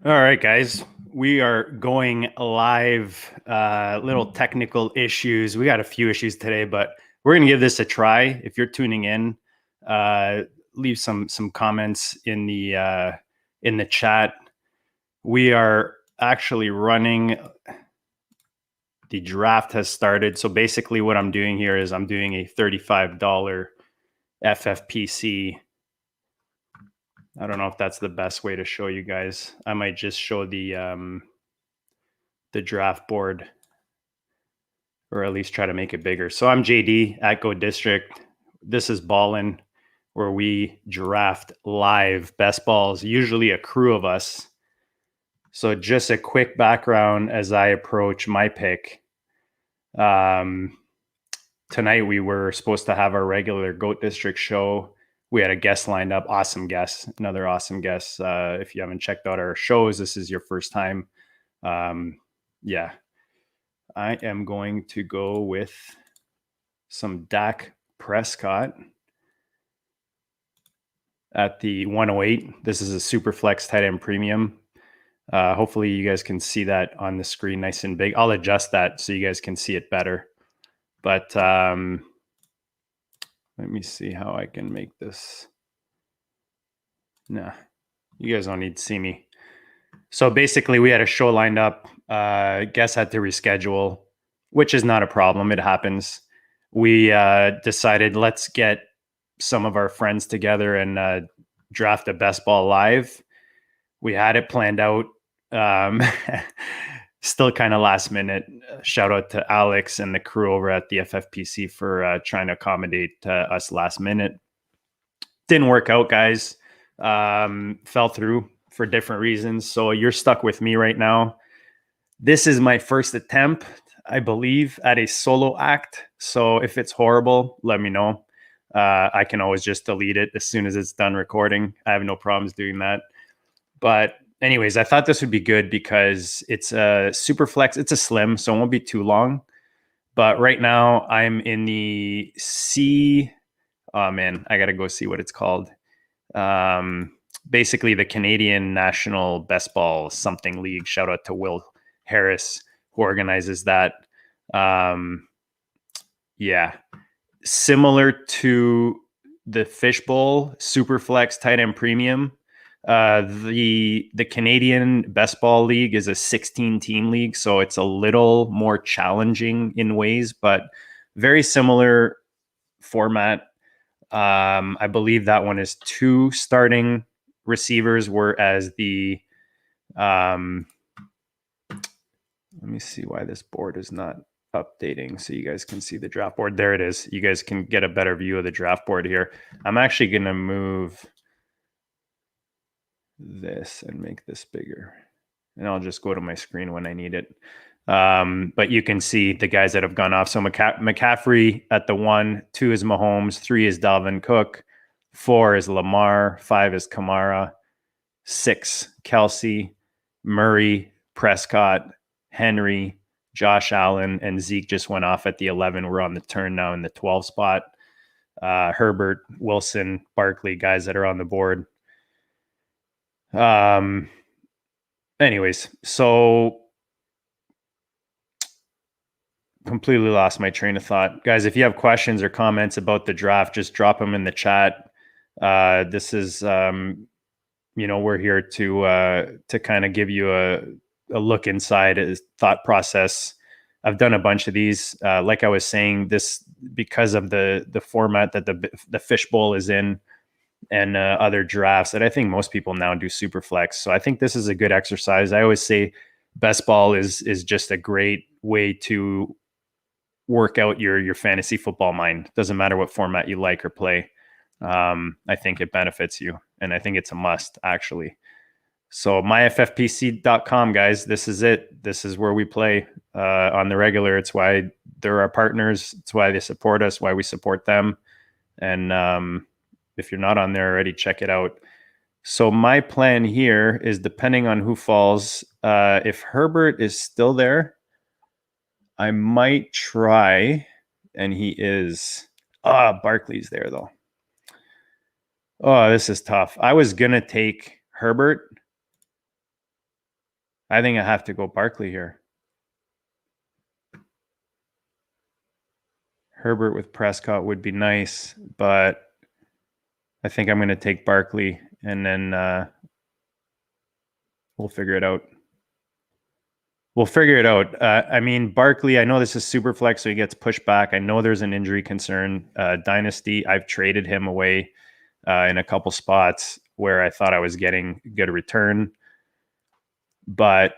All right, guys, we are going live. Little technical issues. We got a few issues today, but we're going to give this a try. If you're tuning in, leave some comments in the chat. We are actually running. The draft has started. So basically, what I'm doing here is I'm doing a $35 FFPC. I don't know if that's the best way to show you guys. I might just show the draft board, or at least try to make it bigger. So I'm JD at Go District. This is BALLiN, where we draft live best balls, usually a crew of us. So just a quick background as I approach my pick. Tonight we were supposed to have our regular Goat District show. We had a guest lined up, awesome guest, another awesome guest. If you haven't checked out our shows, this is your first time. Yeah, I am going to go with some Dak Prescott at the 108. This is a Superflex tight end premium. Hopefully you guys can see that on the screen nice and big. I'll adjust that so you guys can see it better. But let me see how I can make this. Nah, you guys don't need to see me. So basically we had a show lined up. Guests had to reschedule, which is not a problem. It happens. We decided let's get some of our friends together and draft a best ball live. We had it planned out. Still kind of last minute. Shout out to Alex and the crew over at the FFPC for trying to accommodate us last minute. Didn't work out, guys. Fell through for different reasons. So you're stuck with me right now. This is my first attempt, I believe, at a solo act. So if it's horrible, let me know. I can always just delete it as soon as it's done recording. I have no problems doing that. But anyways, I thought this would be good because it's a super flex. It's a slim, so it won't be too long. But right now I'm in the C. Oh man, I got to go see what it's called. Basically the Canadian National Best Ball something league. Shout out to Will Harris who organizes that. Yeah, similar to the Fishbowl Superflex tight end premium. The Canadian Best Ball League is a 16-team league, so it's a little more challenging in ways, but very similar format. I believe that one is 2 starting receivers, whereas the let me see why this board is not updating so you guys can see the draft board. There it is. You guys can get a better view of the draft board here. I'm actually going to move this and make this bigger, and I'll just go to my screen when I need it. But you can see the guys that have gone off. So McCaffrey at the 1, 2 is Mahomes, 3 is Dalvin Cook, 4 is Lamar, 5 is Kamara, 6 Kelsey, Murray, Prescott, Henry, Josh Allen, and Zeke just went off at the 11. We're on the turn now in the 12 spot. Herbert, Wilson, Barkley, guys that are on the board. Anyways, so completely lost my train of thought. Guys, if you have questions or comments about the draft, just drop them in the chat. This is, we're here to kind of give you a look inside a thought process. I've done a bunch of these. Like I was saying, this because of the format that the Fishbowl is in, and other drafts that I think most people now do Superflex. So I think this is a good exercise. I always say best ball is just a great way to work out your fantasy football mind. Doesn't matter what format you like or play. I think it benefits you, and I think it's a must actually. So myffpc.com, guys, this is it. This is where we play on the regular. It's why they're our partners. It's why they support us, why we support them. And if you're not on there already, check it out. So my plan here is, depending on who falls, if Herbert is still there, I might try, and he is. Barkley's there though. Oh, this is tough. I was gonna take Herbert, I think I have to go Barkley here. Herbert with Prescott would be nice, but I think I'm going to take Barkley, and then we'll figure it out. We'll figure it out. I mean, Barkley, I know this is Superflex, so he gets pushed back. I know there's an injury concern. Dynasty, I've traded him away in a couple spots where I thought I was getting good return. But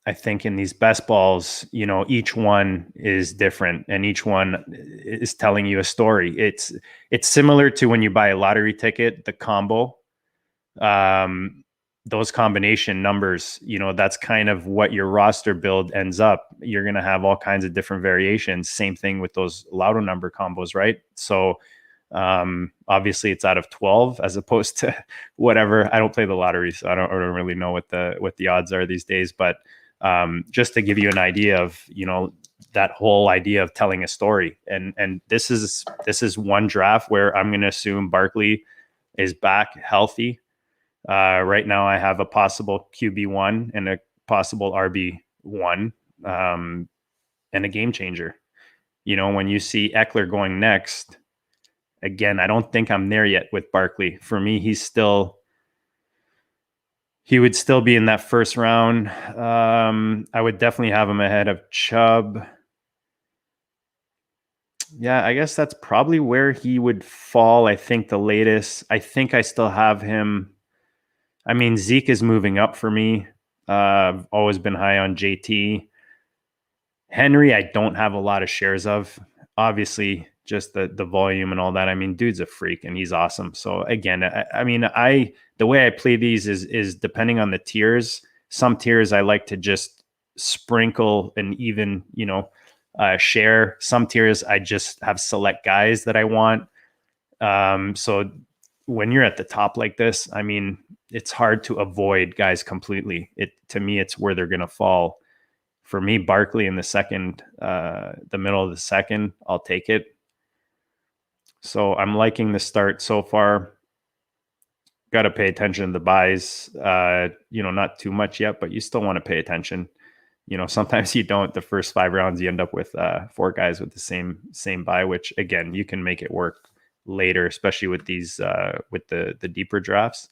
I think in these best balls, you know, each one is different and each one is telling you a story. It's similar to when you buy a lottery ticket, the combo. Those combination numbers, you know, that's kind of what your roster build ends up. You're going to have all kinds of different variations. Same thing with those lotto number combos, right? So obviously it's out of 12 as opposed to whatever. I don't play the lottery, so I don't really know what the odds are these days, but just to give you an idea of, you know, that whole idea of telling a story. And this is one draft where I'm going to assume Barkley is back healthy. Right now I have a possible QB1 and a possible RB1 and a game changer. You know, when you see Eckler going next, again, I don't think I'm there yet with Barkley. For me, he would still be in that first round. I would definitely have him ahead of Chubb. Yeah, I guess that's probably where he would fall. I think the latest. I think I still have him. I mean, Zeke is moving up for me. I've always been high on JT. Henry, I don't have a lot of shares of. Obviously, just the volume and all that. I mean, dude's a freak and he's awesome. So again, I mean, the way I play these is depending on the tiers. Some tiers I like to just sprinkle and even, you know, share. Some tiers I just have select guys that I want. So when you're at the top like this, I mean, it's hard to avoid guys completely. To me, it's where they're going to fall. For me, Barkley in the second, the middle of the second, I'll take it. So I'm liking the start so far. Got to pay attention to the buys. You know, not too much yet, but you still want to pay attention. You know, sometimes you don't. The first 5 rounds, you end up with 4 guys with the same buy, which again, you can make it work later, especially with these with the deeper drafts.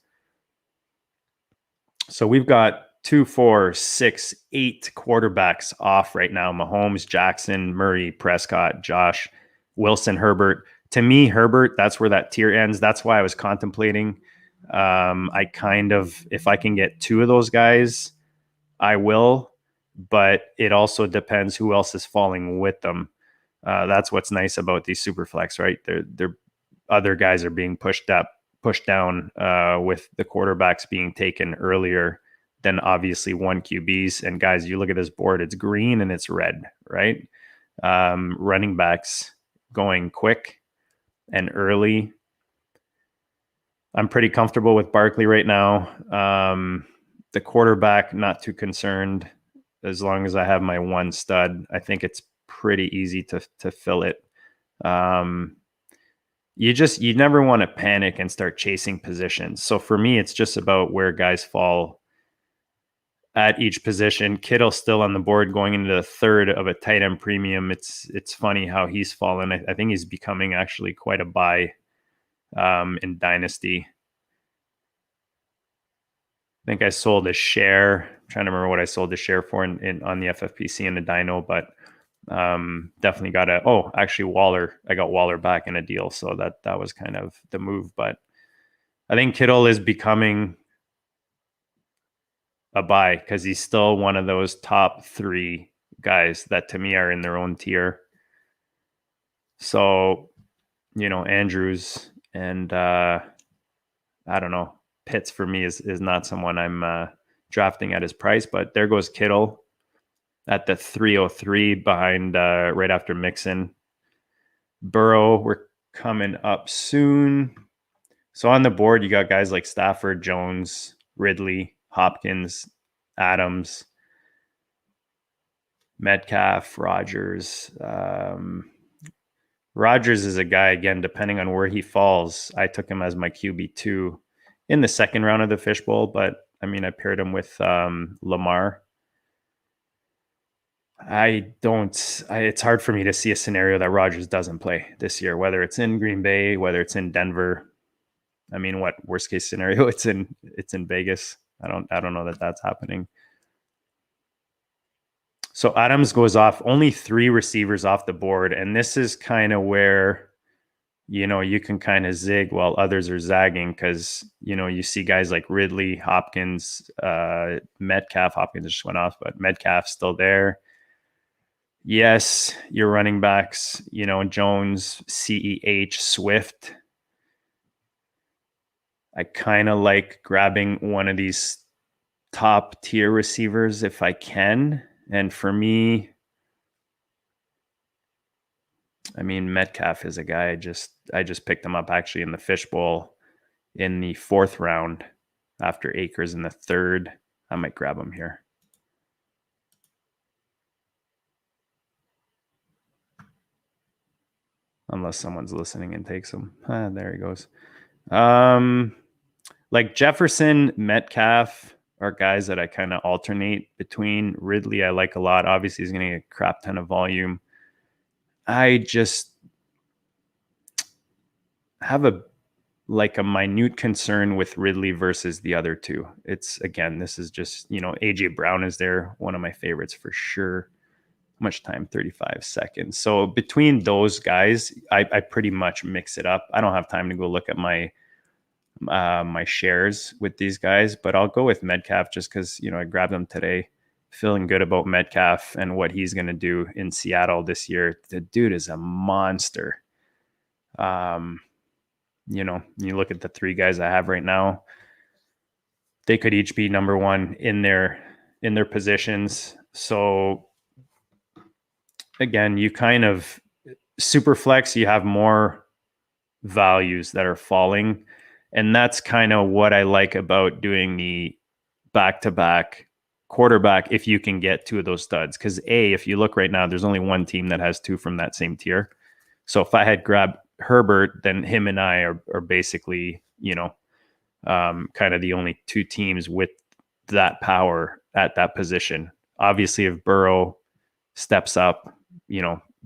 So we've got 2, 4, 6, 8 quarterbacks off right now. Mahomes, Jackson, Murray, Prescott, Josh, Wilson, Herbert. To me, Herbert, that's where that tier ends. That's why I was contemplating. I kind of, if I can get 2 of those guys, I will. But it also depends who else is falling with them. That's what's nice about these Superflex, right? They're other guys are being pushed down with the quarterbacks being taken earlier than obviously 1 QBs. And guys, you look at this board, it's green and it's red, right? Running backs going quick and early. I'm pretty comfortable with Barkley right now. The quarterback, not too concerned as long as I have my 1 stud. I think it's pretty easy to fill it. You never want to panic and start chasing positions. So for me, it's just about where guys fall at each position. Kittle still on the board going into the 3rd of a tight end premium. It's funny how he's fallen. I think he's becoming actually quite a buy in Dynasty. I think I sold a share. I'm trying to remember what I sold the share for on the FFPC and the Dino, but definitely got actually Waller. I got Waller back in a deal, so that was kind of the move. But I think Kittle is becoming a buy because he's still one of those top 3 guys that to me are in their own tier. So, you know, Andrews and I don't know, Pitts for me is not someone I'm drafting at his price, but there goes Kittle at the 303 behind right after Mixon. Burrow, we're coming up soon. So on the board, you got guys like Stafford, Jones, Ridley, Hopkins, Adams, Metcalf, Rodgers. Rodgers is a guy, again, depending on where he falls. I took him as my QB2 in the 2nd round of the fishbowl, but I mean, I paired him with Lamar. It's hard for me to see a scenario that Rodgers doesn't play this year, whether it's in Green Bay, whether it's in Denver. I mean, what worst case scenario? It's in Vegas. I don't know that that's happening. So Adams goes off, only 3 receivers off the board, and this is kind of where you can kind of zig while others are zagging, because you see guys like Ridley, Hopkins, Metcalf. Hopkins just went off, but Metcalf's still there. Yes, your running backs, Jones, CEH, Swift. I kind of like grabbing one of these top tier receivers if I can. And for me, I mean, Metcalf is a guy I just picked him up actually in the fishbowl in the 4th round after Akers in the 3rd. I might grab him here. Unless someone's listening and takes him. There he goes. Like Jefferson, Metcalf are guys that I kind of alternate between. Ridley, I like a lot. Obviously, he's going to get a crap ton of volume. I just have a minute concern with Ridley versus the other 2. It's, again, this is just, AJ Brown is there. One of my favorites for sure. Much time? 35 seconds. So between those guys, I pretty much mix it up. I don't have time to go look at my shares with these guys, but I'll go with Metcalf just because I grabbed him today. Feeling good about Metcalf and what he's going to do in Seattle this year. The dude is a monster. You look at the 3 guys I have right now, they could each be number 1 in their positions. So again, you kind of Superflex, you have more values that are falling. And that's kind of what I like about doing the back-to-back quarterback if you can get 2 of those studs. Because if you look right now, there's only 1 team that has 2 from that same tier. So if I had grabbed Herbert, then him and I are basically, kind of the only 2 teams with that power at that position. Obviously, if Burrow steps up,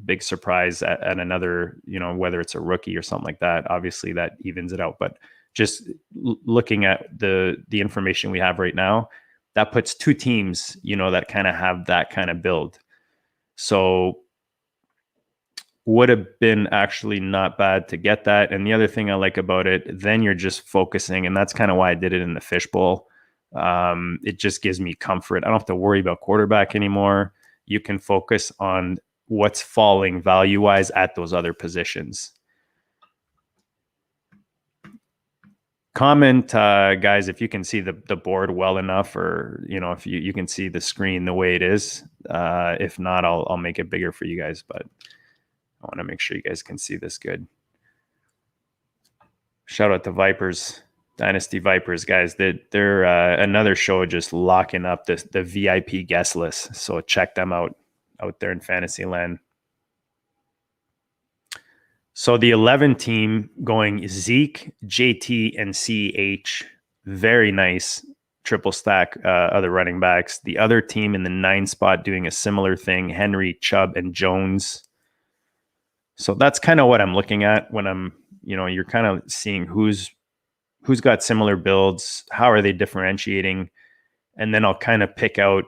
big surprise at another, whether it's a rookie or something like that, obviously that evens it out. But just looking at the information we have right now, that puts 2 teams, that kind of have that kind of build. So would have been actually not bad to get that. And the other thing I like about it, then you're just focusing, and that's kind of why I did it in the fishbowl. It just gives me comfort. I don't have to worry about quarterback anymore. You can focus on what's falling value-wise at those other positions. Comment, guys, if you can see the board well enough, or if you can see the screen the way it is. If not, I'll make it bigger for you guys, but I want to make sure you guys can see this good. Shout out to Vipers, Dynasty Vipers, guys. They're another show just locking up the VIP guest list. So check them out there in Fantasyland. So the 11 team going Zeke, JT, and CH. Very nice triple stack other running backs. The other team in the 9 spot doing a similar thing, Henry, Chubb, and Jones. So that's kind of what I'm looking at when I'm, you're kind of seeing who's got similar builds, how are they differentiating, and then I'll kind of pick out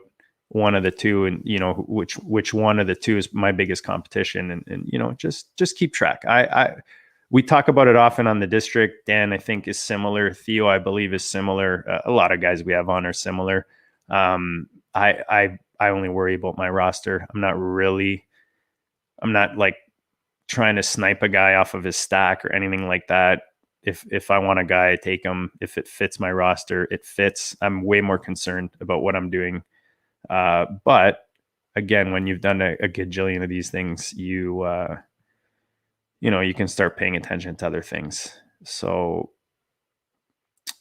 one of the 2, and which one of the 2 is my biggest competition, and just keep track. We talk about it often on the district. Dan, I think, is similar. Theo, I believe, is similar. A lot of guys we have on are similar. I only worry about my roster. I'm not like trying to snipe a guy off of his stack or anything like that. If I want a guy, I take him. If it fits my roster, it fits. I'm way more concerned about what I'm doing. But again, when you've done a gajillion of these things, you can start paying attention to other things. So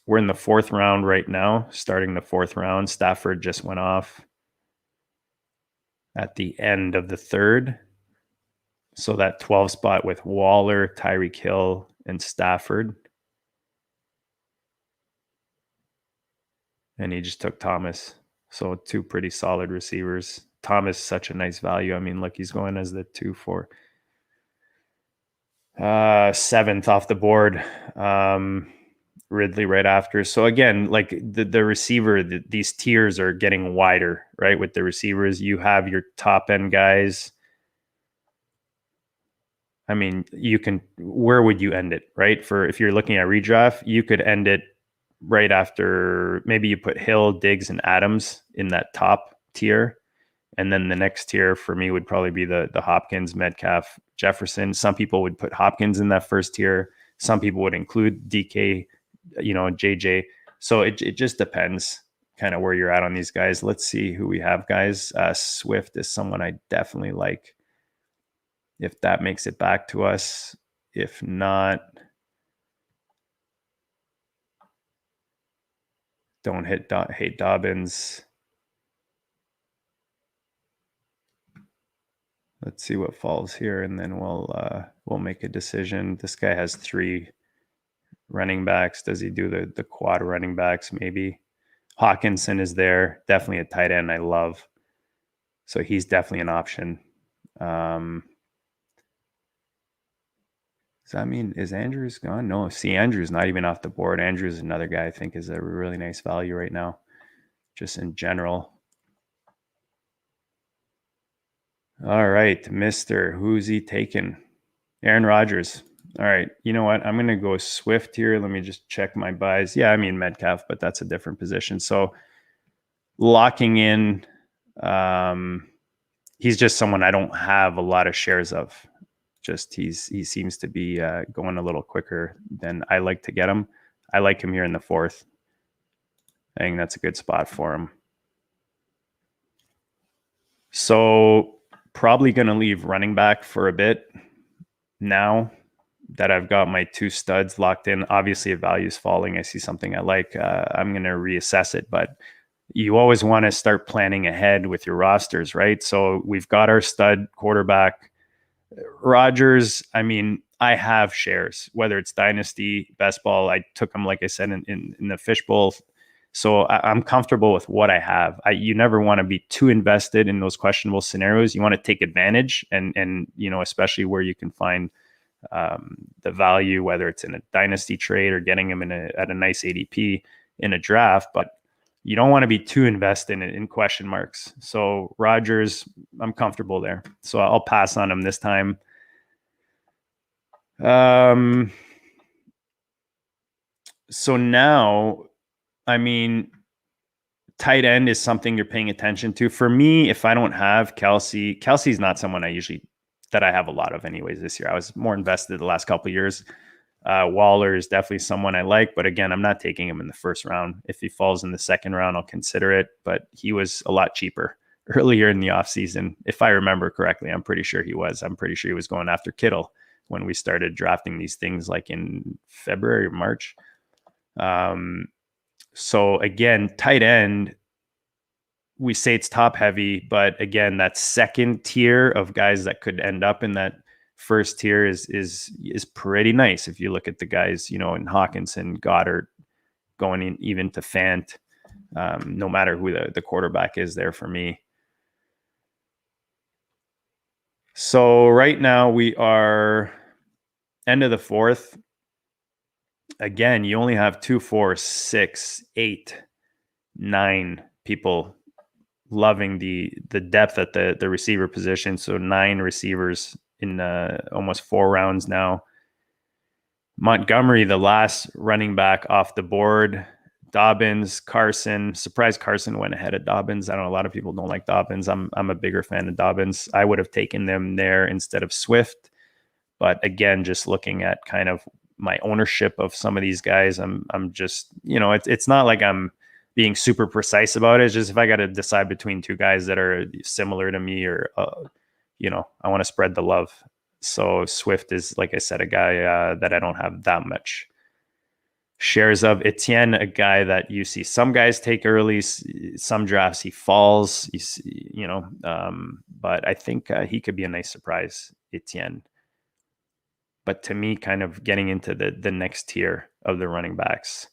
we're in the 4th round right now, starting the 4th round. Stafford just went off at the end of the 3rd. So that 12 spot with Waller, Tyreek Hill, and Stafford. and he just took Thomas. So two pretty solid receivers. Thomas, such a nice value. I mean, look, he's going as the 2-4. 7th off the board. Ridley right after. So again, like the receiver, these tiers are getting wider, right? With the receivers, you have your top end guys. I mean, where would you end it, right? For if you're looking at redraft, you could end it right after, maybe you put Hill, Diggs, and Adams in that top tier. And then the next tier for me would probably be the Hopkins, Metcalf, Jefferson. Some people would put Hopkins in that first tier. Some people would include DK, JJ. So it just depends kind of where you're at on these guys. Let's see who we have, guys. Swift is someone I definitely like. If that makes it back to us. If not, don't hate Dobbins. Let's see what falls here, and then we'll make a decision. This guy has 3 running backs. Does he do the quad running backs? Maybe. Hawkinson is there. Definitely a tight end I love. So he's definitely an option. Does that mean, is Andrews gone? No, see, Andrews not even off the board. Andrews is another guy I think is a really nice value right now, just in general. All right, Mr. Who's he taking? Aaron Rodgers. All right, you know what? I'm going to go Swift here. Let me just check my buys. Yeah, I mean Metcalf, but that's a different position. So locking in, he's just someone I don't have a lot of shares of. Just he seems to be going a little quicker than I like to get him. I like him here in the 4th. I think that's a good spot for him. So probably going to leave running back for a bit now that I've got my 2 studs locked in. Obviously, if value is falling, I see something I like, I'm going to reassess it. But you always want to start planning ahead with your rosters, right? So we've got our stud quarterback, Rodgers. I mean, I have shares, whether it's Dynasty, Best Ball. I took them, like I said, in the fishbowl. So I'm comfortable with what I have. You never want to be too invested in those questionable scenarios. You want to take advantage, and especially where you can find the value, whether it's in a dynasty trade or getting them at a nice ADP in a draft. But you don't want to be too invested in question marks. So Rodgers, I'm comfortable there. So I'll pass on him this time. So now, I mean, tight end is something you're paying attention to. For me, if I don't have Kelsey's not someone that I have a lot of anyways this year. I was more invested the last couple of years. Waller is definitely someone I like, but again, I'm not taking him in the 1st round. If he falls in the 2nd round, I'll consider it, but he was a lot cheaper earlier in the offseason. If I remember correctly, I'm pretty sure he was going after Kittle when we started drafting these things like in February or March. So again, tight end, we say it's top heavy, but again, that 2nd tier of guys that could end up in that 1st tier is pretty nice. If you look at the guys, in Hawkinson, Goddard, going in even to Fant, no matter who the quarterback is there for me. So right now we are end of the 4th. Again, you only have 2, 4, 6, 8, 9 people loving the depth at the receiver position. So 9 receivers in almost 4 rounds now. Montgomery, the last running back off the board. Dobbins, Carson. Surprised Carson went ahead of Dobbins. I don't know. A lot of people don't like Dobbins. I'm a bigger fan of Dobbins. I would have taken them there instead of Swift. But again, just looking at kind of my ownership of some of these guys, I'm just, it's not like I'm being super precise about it. It's just if I got to decide between 2 guys that are similar to me or, I want to spread the love. So Swift is, like I said, a guy that I don't have that much shares of. Etienne, a guy that you see some guys take early, some drafts he falls, but I think he could be a nice surprise, Etienne. But to me, kind of getting into the next tier of the running backs.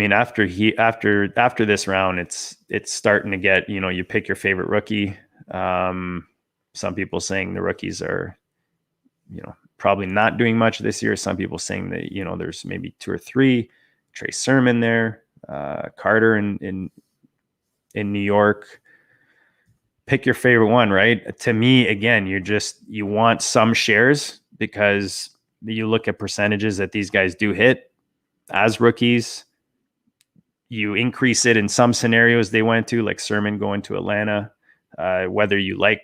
mean, after this round, it's starting to get, you pick your favorite rookie. Some people saying the rookies are, probably not doing much this year. Some people saying that, there's maybe 2 or 3. Trey Sermon there, Carter in New York. Pick your favorite one, right? To me, again, you want some shares because you look at percentages that these guys do hit as rookies. You increase it in some scenarios they went to, like Sermon going to Atlanta. Whether you like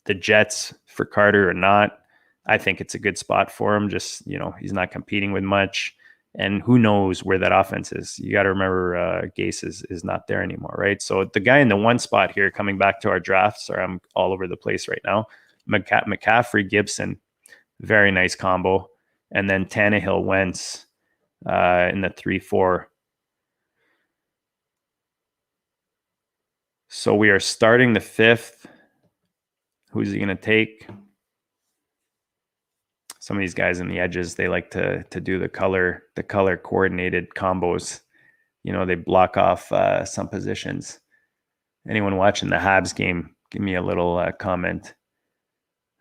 the Jets for Carter or not, I think it's a good spot for him. Just, he's not competing with much. And who knows where that offense is. You got to remember Gase is not there anymore, right? So the guy in the one spot here, coming back to our drafts, sorry, I'm all over the place right now. McCaffrey, Gibson, very nice combo. And then Tannehill, Wentz in the 3-4. So we are starting the 5th. Who's he going to take? Some of these guys in the edges, they like to do the color coordinated combos. They block off some positions. Anyone watching the Habs game, give me a little comment.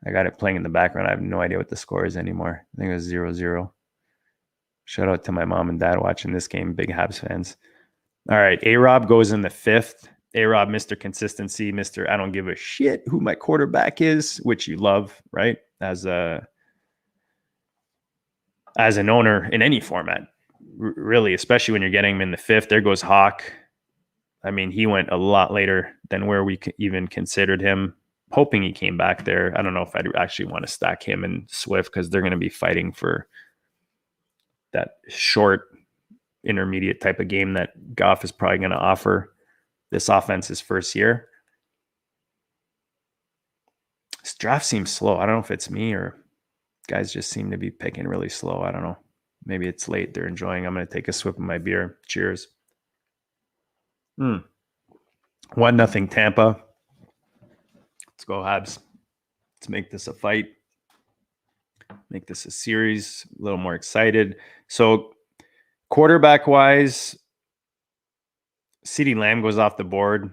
I got it playing in the background. I have no idea what the score is anymore. I think it was 0-0. Shout out to my mom and dad watching this game, big Habs fans. All right, A-Rob goes in the 5th. A-Rob, Mr. Consistency, Mr. I don't give a shit who my quarterback is, which you love, right? As an owner in any format, really, especially when you're getting him in the 5th. There goes Hawk. I mean, he went a lot later than where we even considered him, hoping he came back there. I don't know if I'd actually want to stack him and Swift because they're going to be fighting for that short, intermediate type of game that Goff is probably going to offer this offense's first year. This draft seems slow. I don't know if it's me or guys just seem to be picking really slow. I don't know. Maybe it's late. They're enjoying. I'm going to take a sip of my beer. Cheers. 1-0 Tampa. Let's go Habs. Let's make this a fight. Make this a series. A little more excited. So quarterback-wise, CeeDee Lamb goes off the board.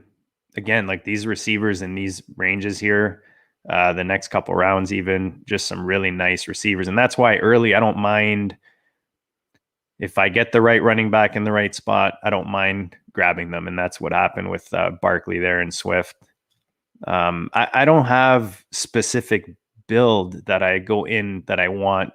Again, like these receivers in these ranges here, the next couple rounds even, just some really nice receivers. And that's why early I don't mind if I get the right running back in the right spot, I don't mind grabbing them. And that's what happened with Barkley there and Swift. I don't have specific build that I go in that I want.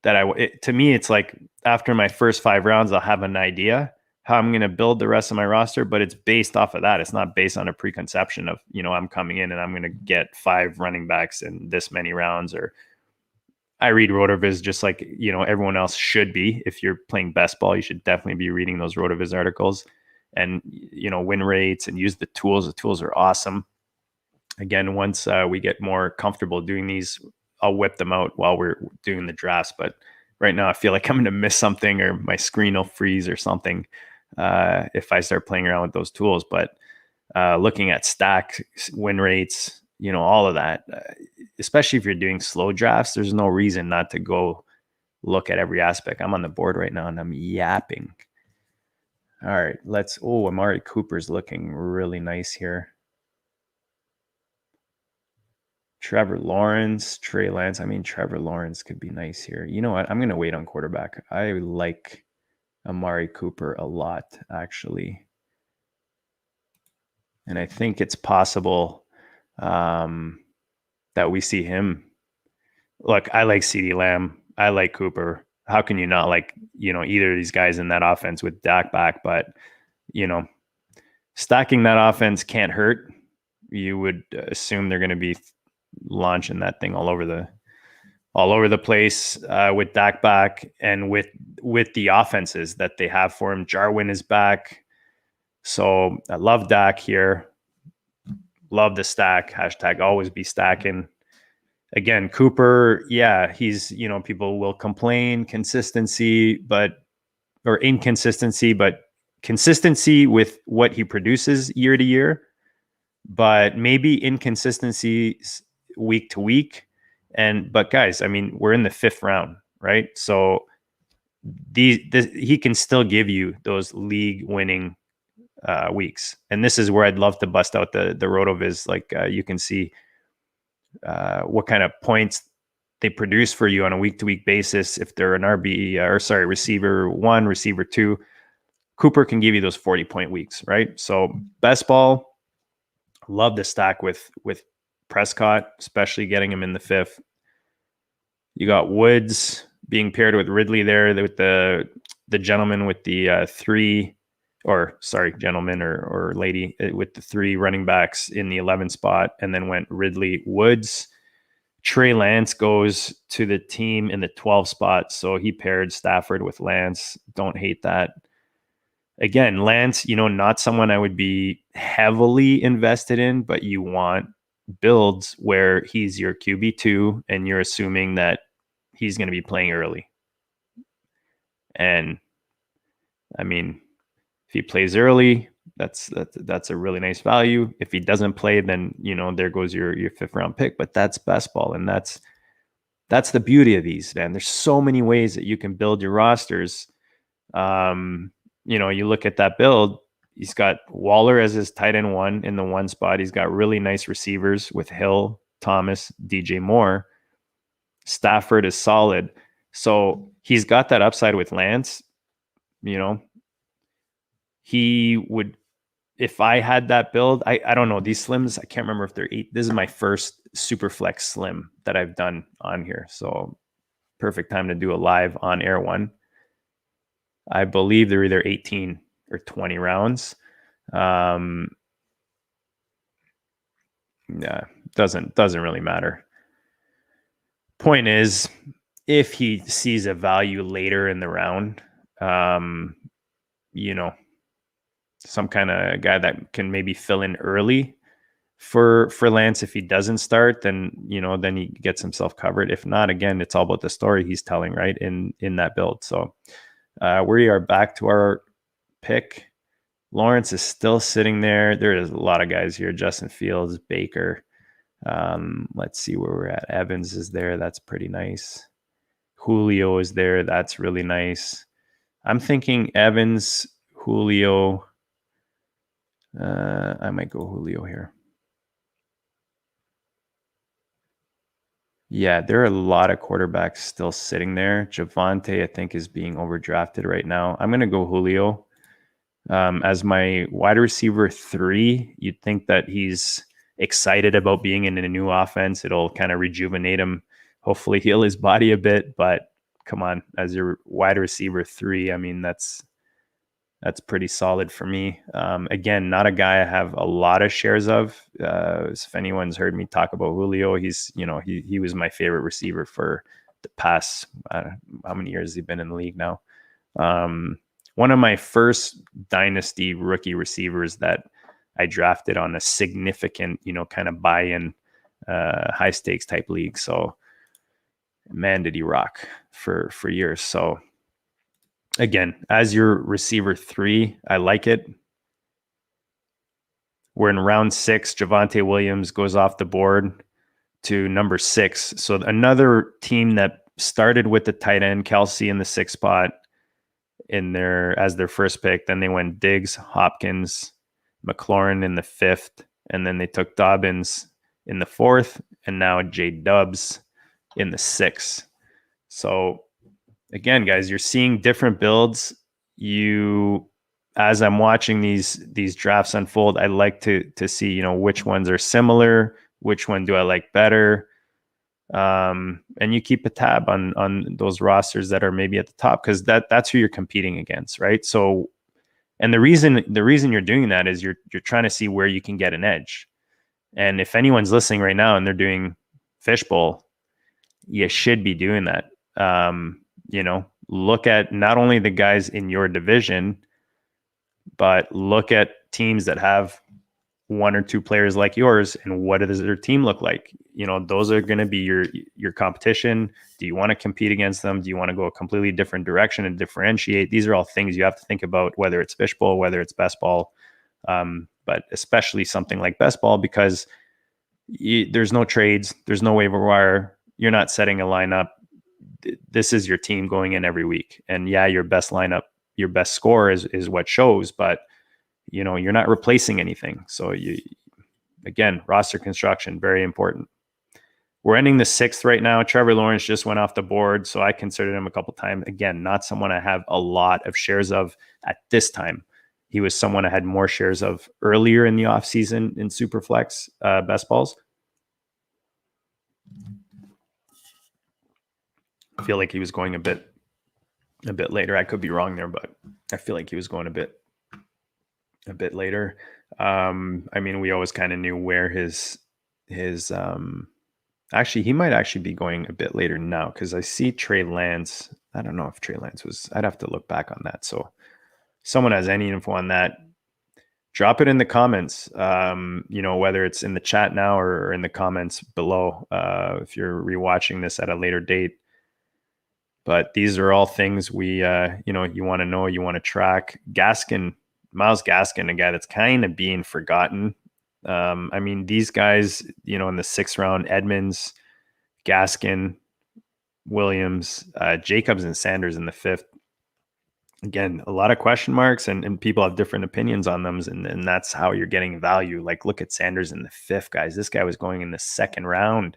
To me, it's like after my first 5 rounds, I'll have an idea how I'm going to build the rest of my roster, but it's based off of that. It's not based on a preconception of, I'm coming in and I'm going to get 5 running backs in this many rounds. Or I read RotoViz just like, everyone else should be. If you're playing best ball, you should definitely be reading those RotoViz articles and, win rates and use the tools. The tools are awesome. Again, once we get more comfortable doing these, I'll whip them out while we're doing the drafts. But right now I feel like I'm going to miss something or my screen will freeze or something if I start playing around with those tools. But looking at stack win rates, all of that, especially if you're doing slow drafts, there's no reason not to go look at every aspect. I'm on the board right now and I'm yapping. All right, Amari Cooper's looking really nice here. Trevor Lawrence, Trey Lance. I mean, Trevor Lawrence could be nice here. You know what? I'm going to wait on quarterback. I like Amari Cooper a lot, actually. And I think it's possible that we see him. Look, I like CeeDee Lamb. I like Cooper. How can you not like, either of these guys in that offense with Dak back? But, stacking that offense can't hurt. You would assume they're going to be launching that thing all over the place with Dak back and with the offenses that they have for him. Jarwin is back. So I love Dak here. Love the stack. # always be stacking. Again, Cooper, yeah, he's, people will complain inconsistency, but consistency with what he produces year to year, but maybe inconsistency week to week. But guys, I mean, we're in the 5th round, right? So he can still give you those league winning weeks. And this is where I'd love to bust out the RotoViz. Like you can see what kind of points they produce for you on a week-to-week basis. If they're an receiver 1, receiver 2, Cooper can give you those 40-point weeks, right? So best ball, love to stack with Prescott, especially getting him in the 5th. You got Woods being paired with Ridley there, with the gentleman with the 3, or sorry, gentleman or lady with the 3 running backs in the 11 spot, and then went Ridley, Woods. Trey Lance goes to the team in the 12 spot, so he paired Stafford with Lance. Don't hate that. Again, Lance, not someone I would be heavily invested in, but you want builds where he's your QB2 and you're assuming that he's going to be playing early. And I mean, if he plays early, that's a really nice value. If he doesn't play, then there goes your 5th round pick. But that's best ball, and that's the beauty of these, man. There's so many ways that you can build your rosters. You look at that build. He's got Waller as his tight end 1 in the 1 spot. He's got really nice receivers with Hill, Thomas, DJ Moore. Stafford is solid. So he's got that upside with Lance. He would, if I had that build, I don't know, these slims, I can't remember if they're 8. This is my first Superflex slim that I've done on here. So perfect time to do a live on air one. I believe they're either 18 or 20 rounds. Yeah, doesn't really matter. Point is, if he sees a value later in the round, some kind of guy that can maybe fill in early for Lance. If he doesn't start, then then he gets himself covered. If not, again, it's all about the story he's telling, right, in that build. So we are back to our pick. Lawrence is still sitting there. There is a lot of guys here. Justin Fields, Baker. Let's see where we're at. Evans is there. That's pretty nice. Julio is there. That's really nice. I'm thinking Evans, Julio. I might go Julio here. Yeah, there are a lot of quarterbacks still sitting there. Javonte, I think, is being overdrafted right now. I'm going to go Julio as my wide receiver 3. You'd think that he's excited about being in a new offense. It'll kind of rejuvenate him, hopefully heal his body a bit. But come on, as your wide receiver 3, I mean, that's pretty solid for me. Again, not a guy I have a lot of shares of. If anyone's heard me talk about Julio, he's, he was my favorite receiver for the past, how many years has he been in the league now? One of my first dynasty rookie receivers that I drafted on a significant, kind of buy-in, high stakes type league. So man, did he rock for years. So again, as your receiver 3, I like it. We're in round 6. Javonte Williams goes off the board to number 6. So another team that started with the tight end, Kelsey, in the 6th spot as their first pick. Then they went Diggs, Hopkins, McLaurin in the 5th, and then they took Dobbins in the 4th, and now J Dubs in the 6th. So again, guys, you're seeing different builds. As I'm watching these drafts unfold, I like to see, which ones are similar, which one do I like better. And you keep a tab on those rosters that are maybe at the top, because that's who you're competing against, right? So, and the reason you're doing that is you're trying to see where you can get an edge. And if anyone's listening right now and they're doing fishbowl, you should be doing that. Look at not only the guys in your division, but look at teams that have 1 or 2 players like yours, and what does their team look like? Those are going to be your competition. Do you want to compete against them? Do you want to go a completely different direction and differentiate? These are all things you have to think about, whether it's fishbowl, whether it's best ball, but especially something like best ball, because there's no trades, there's no waiver wire. You're not setting a lineup. this is your team going in every week. And yeah, your best lineup, your best score is what shows, but you're not replacing anything. So again, roster construction, very important. We're ending the 6th right now. Trevor Lawrence just went off the board, so I considered him a couple times. Again, not someone I have a lot of shares of at this time. He was someone I had more shares of earlier in the offseason in Superflex best balls. I feel like he was going a bit later. I could be wrong there, but I feel like he was going a bit later. I mean, we always kind of knew where his actually, he might actually be going a bit later now, because I see Trey Lance. I don't know if Trey Lance was, I'd have to look back on that. So someone has any info on that, drop it in the comments, whether it's in the chat now or in the comments below, if you're rewatching this at a later date. But these are all things we, you want to know, you want to track. Myles Gaskin, a guy that's kind of being forgotten. I mean, these guys, in the 6th round, Edmonds, Gaskin, Williams, Jacobs, and Sanders in the 5th. Again, a lot of question marks, and people have different opinions on them, and that's how you're getting value. Like, look at Sanders in the 5th, guys. This guy was going in the 2nd round,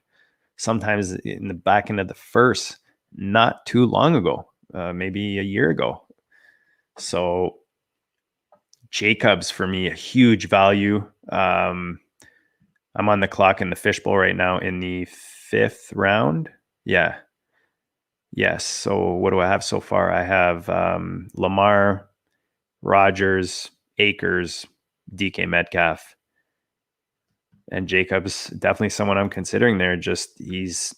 sometimes in the back end of the 1st, not too long ago, maybe a year ago. So Jacobs, for me, a huge value. I'm on the clock in the fishbowl right now in the 5th round. Yeah. Yes. So what do I have so far? I have Lamar, Rodgers, Akers, DK Metcalf, and Jacobs. Definitely someone I'm considering there. Just he's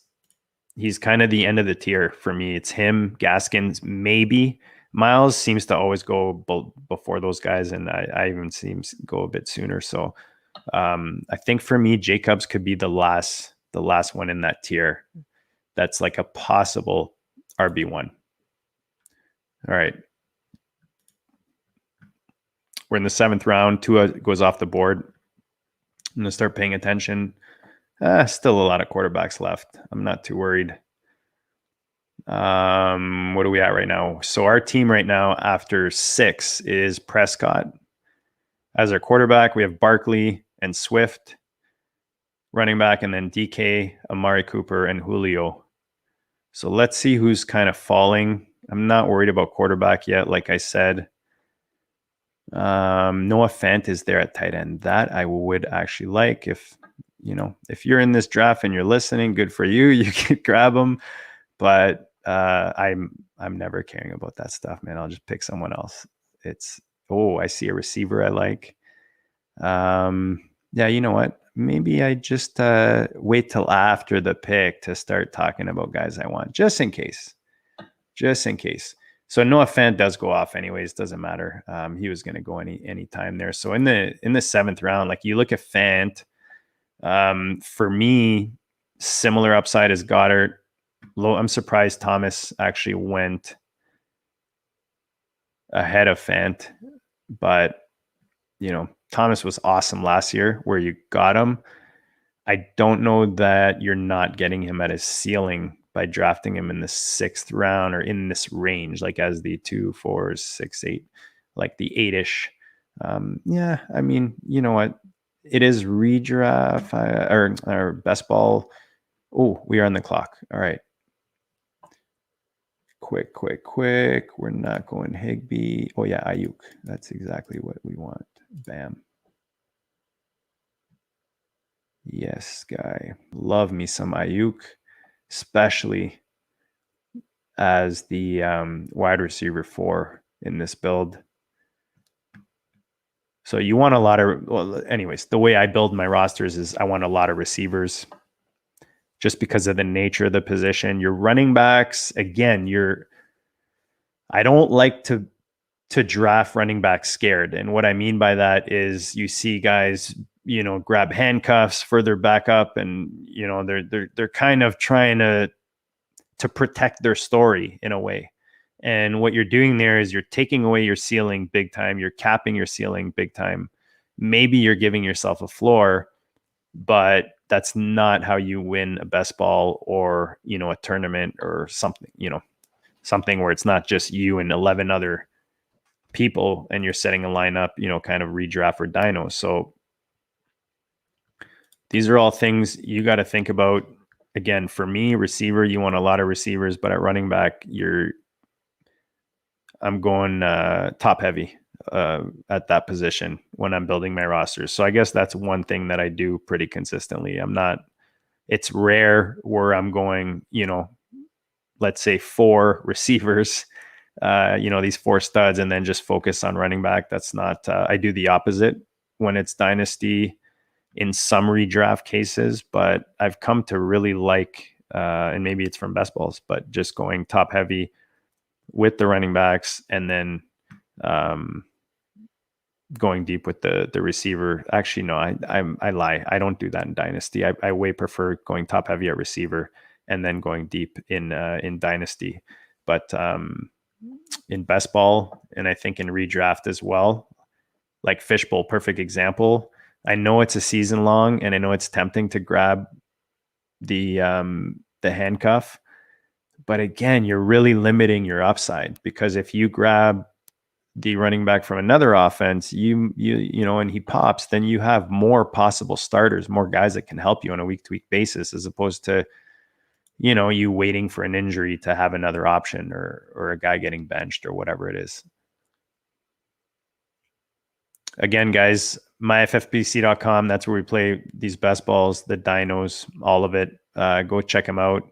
kind of the end of the tier for me. It's him, Gaskins, maybe. Miles seems to always go before those guys, and I even see him go a bit sooner. So I think for me, Jacobs could be the last one in that tier. That's like a possible RB1. All right. We're in the 7th round. Tua goes off the board. I'm going to start paying attention. Still a lot of quarterbacks left. I'm not too worried. What are we at right now? So our team right now after 6 is Prescott as our quarterback. We have Barkley and Swift running back, and then DK, Amari Cooper, and Julio. So let's see who's kind of falling. I'm not worried about quarterback yet. Like I said, Noah Fant is there at tight end. That I would actually like. If you're in this draft and you're listening, good for you. You can grab him. But I'm never caring about that stuff, man. I'll just pick someone else. I see a receiver I like. Yeah, you know what? Maybe I just wait till after the pick to start talking about guys I want, just in case. So Noah Fant does go off anyways. Doesn't matter. He was going to go any time there. So in the 7th round, like you look at Fant, for me, similar upside as Goddard. I'm surprised Thomas actually went ahead of Fant, but Thomas was awesome last year where you got him. I don't know that you're not getting him at his ceiling by drafting him in the 6th round or in this range, like as the 2, 4, 6, 8, like the 8-ish. Yeah, I mean, you know what? It is redraft or best ball. Oh, we are on the clock. All right. Quick. We're not going Higbee. Oh, yeah, Ayuk. That's exactly what we want. Bam. Yes, guy. Love me some Ayuk, especially as the wide receiver 4 in this build. So you want a lot of, anyways, the way I build my rosters is I want a lot of receivers just because of the nature of the position. Your running backs, again, I don't like to draft running backs scared. And what I mean by that is you see guys, grab handcuffs further back up, and they're kind of trying to protect their story in a way. And what you're doing there is you're taking away your ceiling big time. You're capping your ceiling big time. Maybe you're giving yourself a floor, but that's not how you win a best ball or, a tournament or something, something where it's not just you and 11 other people and you're setting a lineup, kind of redraft or dyno. So these are all things you got to think about. Again, for me, receiver, you want a lot of receivers, but at running back, I'm going top heavy at that position when I'm building my rosters. So I guess that's one thing that I do pretty consistently. It's rare where I'm going, let's say 4 receivers, these 4 studs, and then just focus on running back. That's not, I do the opposite when it's dynasty in some redraft cases, but I've come to really like, and maybe it's from best balls, but just going top heavy with the running backs and then going deep with the receiver. Actually, no, I lie. I don't do that in dynasty. I way prefer going top heavy at receiver and then going deep in dynasty. But in best ball, and I think in redraft as well, like fishbowl, perfect example. I know it's a season long, and I know it's tempting to grab the handcuff. But again, you're really limiting your upside, because if you grab the running back from another offense, and he pops, then you have more possible starters, more guys that can help you on a week-to-week basis, as opposed to, you waiting for an injury to have another option or a guy getting benched or whatever it is. Again, guys, myffpc.com, that's where we play these best balls, the dynos, all of it. Go check them out.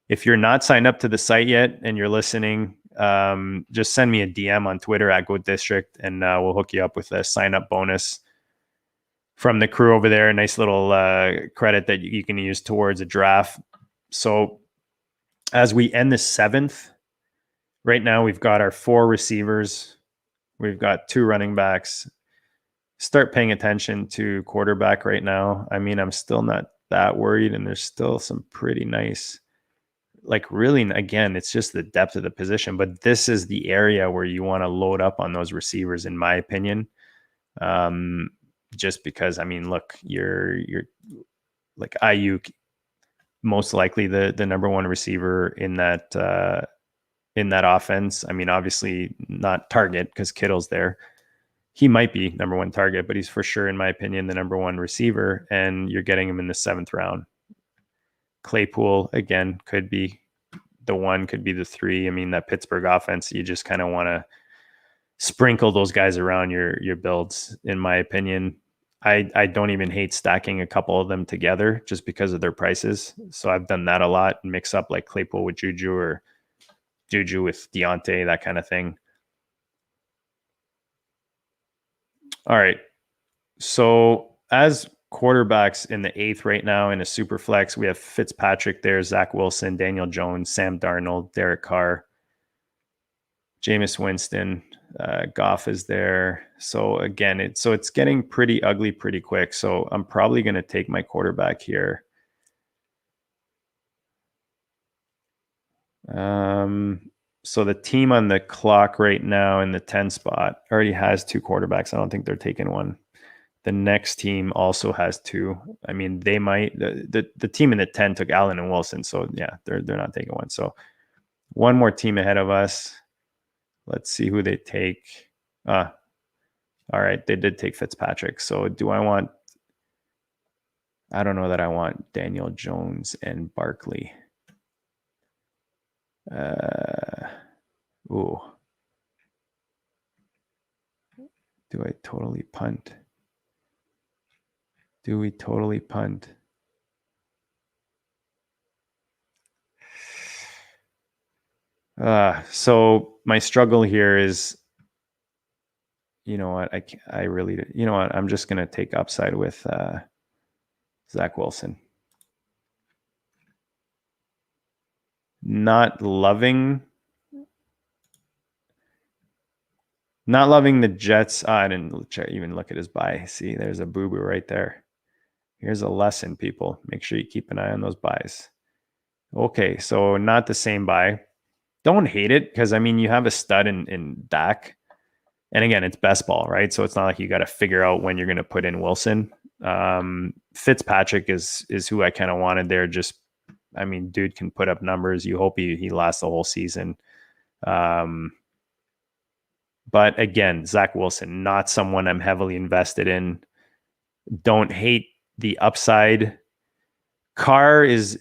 If you're not signed up to the site yet and you're listening, just send me a DM on Twitter at GoatDistrict, and we'll hook you up with a sign-up bonus from the crew over there. A nice little credit that you can use towards a draft. So as we end the 7th, right now we've got our 4 receivers. We've got 2 running backs. Start paying attention to quarterback right now. I mean, I'm still not that worried, and there's still some pretty nice, like, really, again, it's just the depth of the position, but this is the area where you want to load up on those receivers, in my opinion. Just because, I mean, look, you're like Ayuk, most likely the number 1 receiver in that offense. I mean, obviously not target because Kittle's there. He might be number 1 target, but he's for sure, in my opinion, the number 1 receiver, and you're getting him in the 7th round. Claypool, again, could be the 1, could be the 3. I mean, that Pittsburgh offense, you just kind of want to sprinkle those guys around your builds, in my opinion. I don't even hate stacking a couple of them together just because of their prices. So I've done that a lot, and mix up like Claypool with Juju or Juju with Deontay, that kind of thing. All right. So as quarterbacks in the 8th right now in a super flex, we have Fitzpatrick there, Zach Wilson, Daniel Jones, Sam Darnold, Derek Carr, Jameis Winston, Goff is there. So again, it's getting pretty ugly pretty quick. So I'm probably going to take my quarterback here. So the team on the clock right now in the 10 spot already has 2 quarterbacks. I don't think they're taking one. The next team also has 2. I mean, they might. The team in the 10 took Allen and Wilson, so yeah, they're not taking one. So one more team ahead of us. Let's see who they take. All right, they did take Fitzpatrick. So do I want? I don't know that I want Daniel Jones and Barkley. Ooh. Do I totally punt? Do we totally punt? So my struggle here is, you know what? I really, you know what? I'm just going to take upside with Zach Wilson. Not loving the Jets. I didn't even look at his buy. See, there's a boo-boo right there. Here's a lesson, people. Make sure you keep an eye on those buys. Okay, so not the same buy. Don't hate it, because, I mean, you have a stud in Dak. And again, it's best ball, right? So it's not like you got to figure out when you're going to put in Wilson. Fitzpatrick is who I kind of wanted there. Just, I mean, dude can put up numbers. You hope he lasts the whole season. But again, Zach Wilson, not someone I'm heavily invested in. Don't hate the upside. Carr is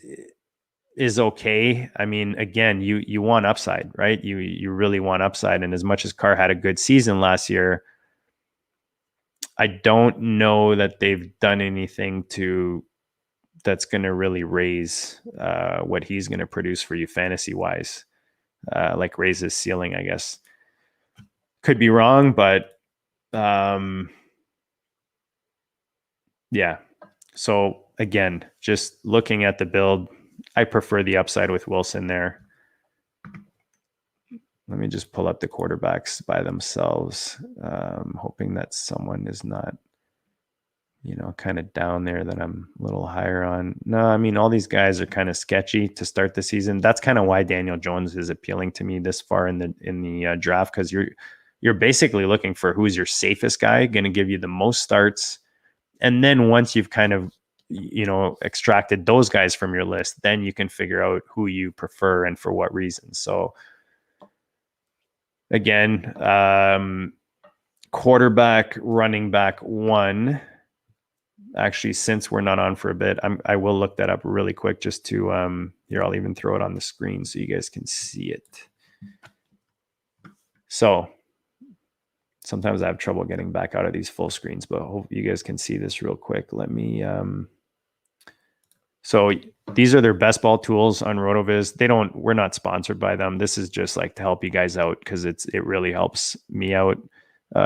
okay. I mean, again, you want upside, right? You really want upside. And as much as Carr had a good season last year, I don't know that they've done anything that's going to really raise what he's going to produce for you fantasy wise, like raise his ceiling, I guess. Could be wrong, but yeah. So again, just looking at the build, I prefer the upside with Wilson there. Let me just pull up the quarterbacks by themselves, hoping that someone is not, kind of down there that I'm a little higher on. No, I mean, all these guys are kind of sketchy to start the season. That's kind of why Daniel Jones is appealing to me this far in the draft, because you're basically looking for who's your safest guy, going to give you the most starts. And then once you've kind of, extracted those guys from your list, then you can figure out who you prefer and for what reasons. So again, quarterback, running back one. Actually, since we're not on for a bit, I will look that up really quick just to, here, I'll even throw it on the screen so you guys can see it. So sometimes I have trouble getting back out of these full screens, but I hope you guys can see this real quick. Let me, so these are their best ball tools on RotoViz. We're not sponsored by them. This is just like to help you guys out because it really helps me out.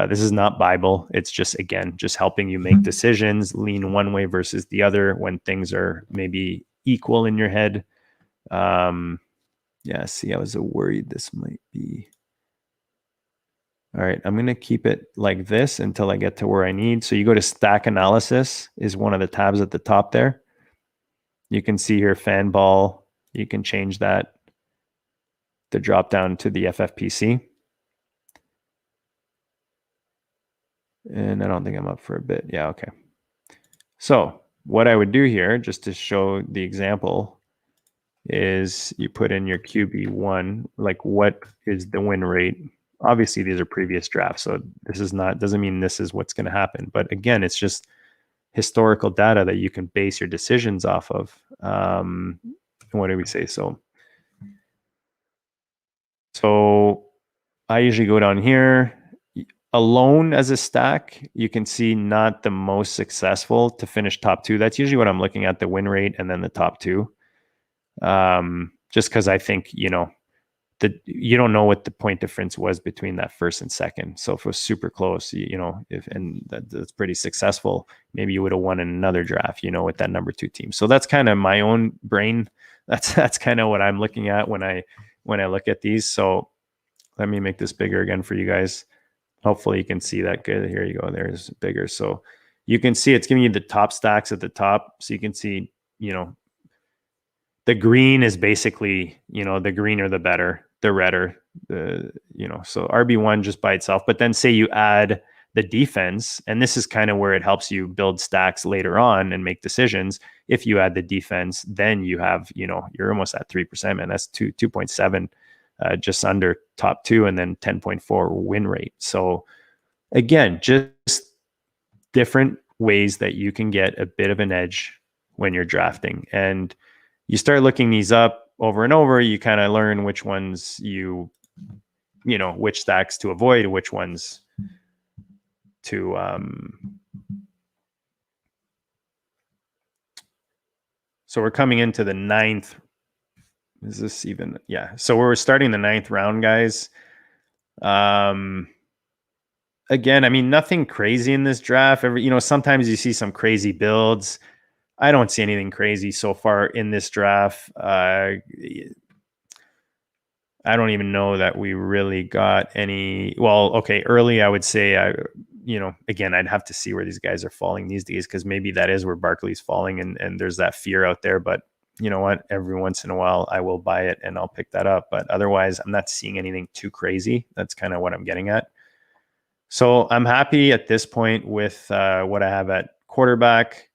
This is not Bible. It's just, again, just helping you make decisions, lean one way versus the other when things are maybe equal in your head. Yeah, see, I was worried this might be. All right, I'm going to keep it like this until I get to where I need. So you go to stack analysis is one of the tabs at the top there. You can see here fan ball. You can change that to drop down to the FFPC. And I don't think I'm up for a bit. Yeah, okay. So what I would do here, just to show the example, is you put in your QB1, like what is the win rate? Obviously, these are previous drafts, so this is not, doesn't mean this is what's going to happen. But again, it's just historical data that you can base your decisions off of. What do we say? So I usually go down here. Alone as a stack, you can see not the most successful to finish top two. That's usually what I'm looking at, the win rate and then the top two. Just because I think, you don't know what the point difference was between that first and second. So if it was super close, that's pretty successful, maybe you would have won in another draft, with that number two team. So that's kind of my own brain. That's kind of what I'm looking at when I look at these. So let me make this bigger again for you guys. Hopefully you can see that good. Here you go. There's bigger. So you can see it's giving you the top stacks at the top. So you can see, the green is basically, the greener, the better, the redder, so RB1 just by itself. But then say you add the defense, and this is kind of where it helps you build stacks later on and make decisions. If you add the defense, then you have, you're almost at 3%, man. That's 2.7. Just under top two, and then 10.4 win rate. So again, just different ways that you can get a bit of an edge when you're drafting. And you start looking these up over and over, you kind of learn which ones which stacks to avoid, which ones to so we're coming into the 9th. Is this even? Yeah. So we're starting the 9th round, guys. Again, I mean, nothing crazy in this draft. Sometimes you see some crazy builds. I don't see anything crazy so far in this draft. I don't even know that we really got any. Well, okay, early, I would say, again, I'd have to see where these guys are falling these days, because maybe that is where Barkley's falling, and there's that fear out there. But you know what? Every once in a while, I will buy it and I'll pick that up. But otherwise, I'm not seeing anything too crazy. That's kind of what I'm getting at. So I'm happy at this point with what I have at quarterback,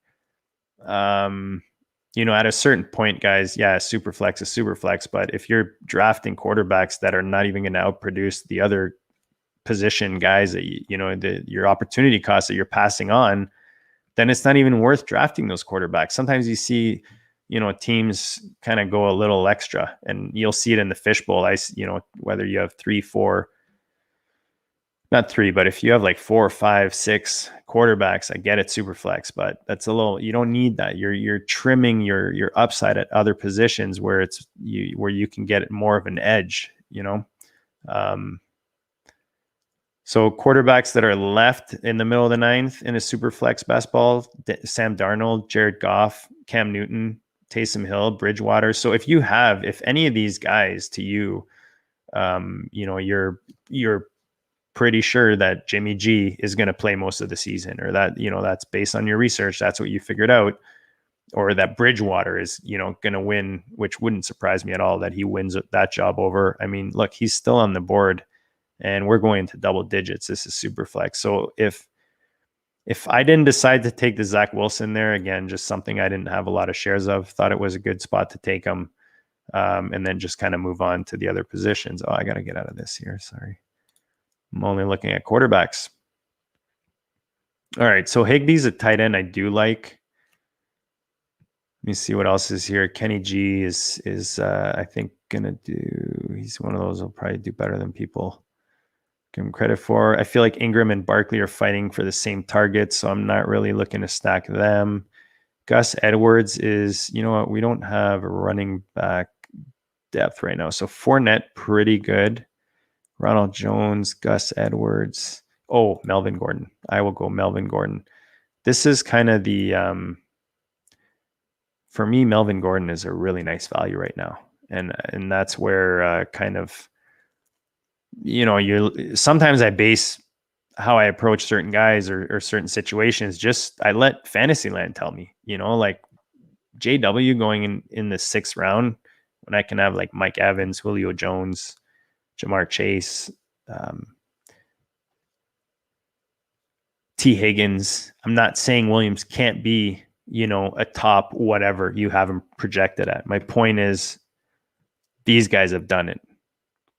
at a certain point, guys, yeah, Superflex is Superflex. But if you're drafting quarterbacks that are not even going to outproduce the other position guys that your opportunity cost that you're passing on, then it's not even worth drafting those quarterbacks. Sometimes you see, teams kind of go a little extra, and you'll see it in the fishbowl. Whether you have 3, 4, not 3, but if you have like 4, 5, 6 quarterbacks, I get it, Superflex, but that's a little, you don't need that. You're trimming your upside at other positions where where you can get more of an edge, So quarterbacks that are left in the middle of the 9th in a Superflex best ball: Sam Darnold, Jared Goff, Cam Newton, Taysom Hill, Bridgewater. So if any of these guys to you, you're pretty sure that Jimmy G is going to play most of the season, or that, that's based on your research, that's what you figured out, or that Bridgewater is, going to win, which wouldn't surprise me at all that he wins that job over. I mean, look, he's still on the board and we're going to double digits. This is Superflex. So if I didn't decide to take the Zach Wilson there, again, just something I didn't have a lot of shares of, thought it was a good spot to take him, and then just kind of move on to the other positions. Oh, I got to get out of this here. Sorry. I'm only looking at quarterbacks. All right, so Higbee's a tight end I do like. Let me see what else is here. Kenny G is I think he's one of those who'll probably do better than people give him credit for. I feel like Ingram and Barkley are fighting for the same target, so I'm not really looking to stack them. Gus Edwards is, we don't have a running back depth right now. So Fournette, pretty good. Ronald Jones, Gus Edwards. Oh, Melvin Gordon. I will go Melvin Gordon. This is kind of for me, Melvin Gordon is a really nice value right now. And that's where sometimes I base how I approach certain guys or certain situations. I let Fantasyland tell me, like JW going in the 6th round when I can have like Mike Evans, Julio Jones, Jamar Chase, T. Higgins. I'm not saying Williams can't be, a top whatever you have him projected at. My point is these guys have done it.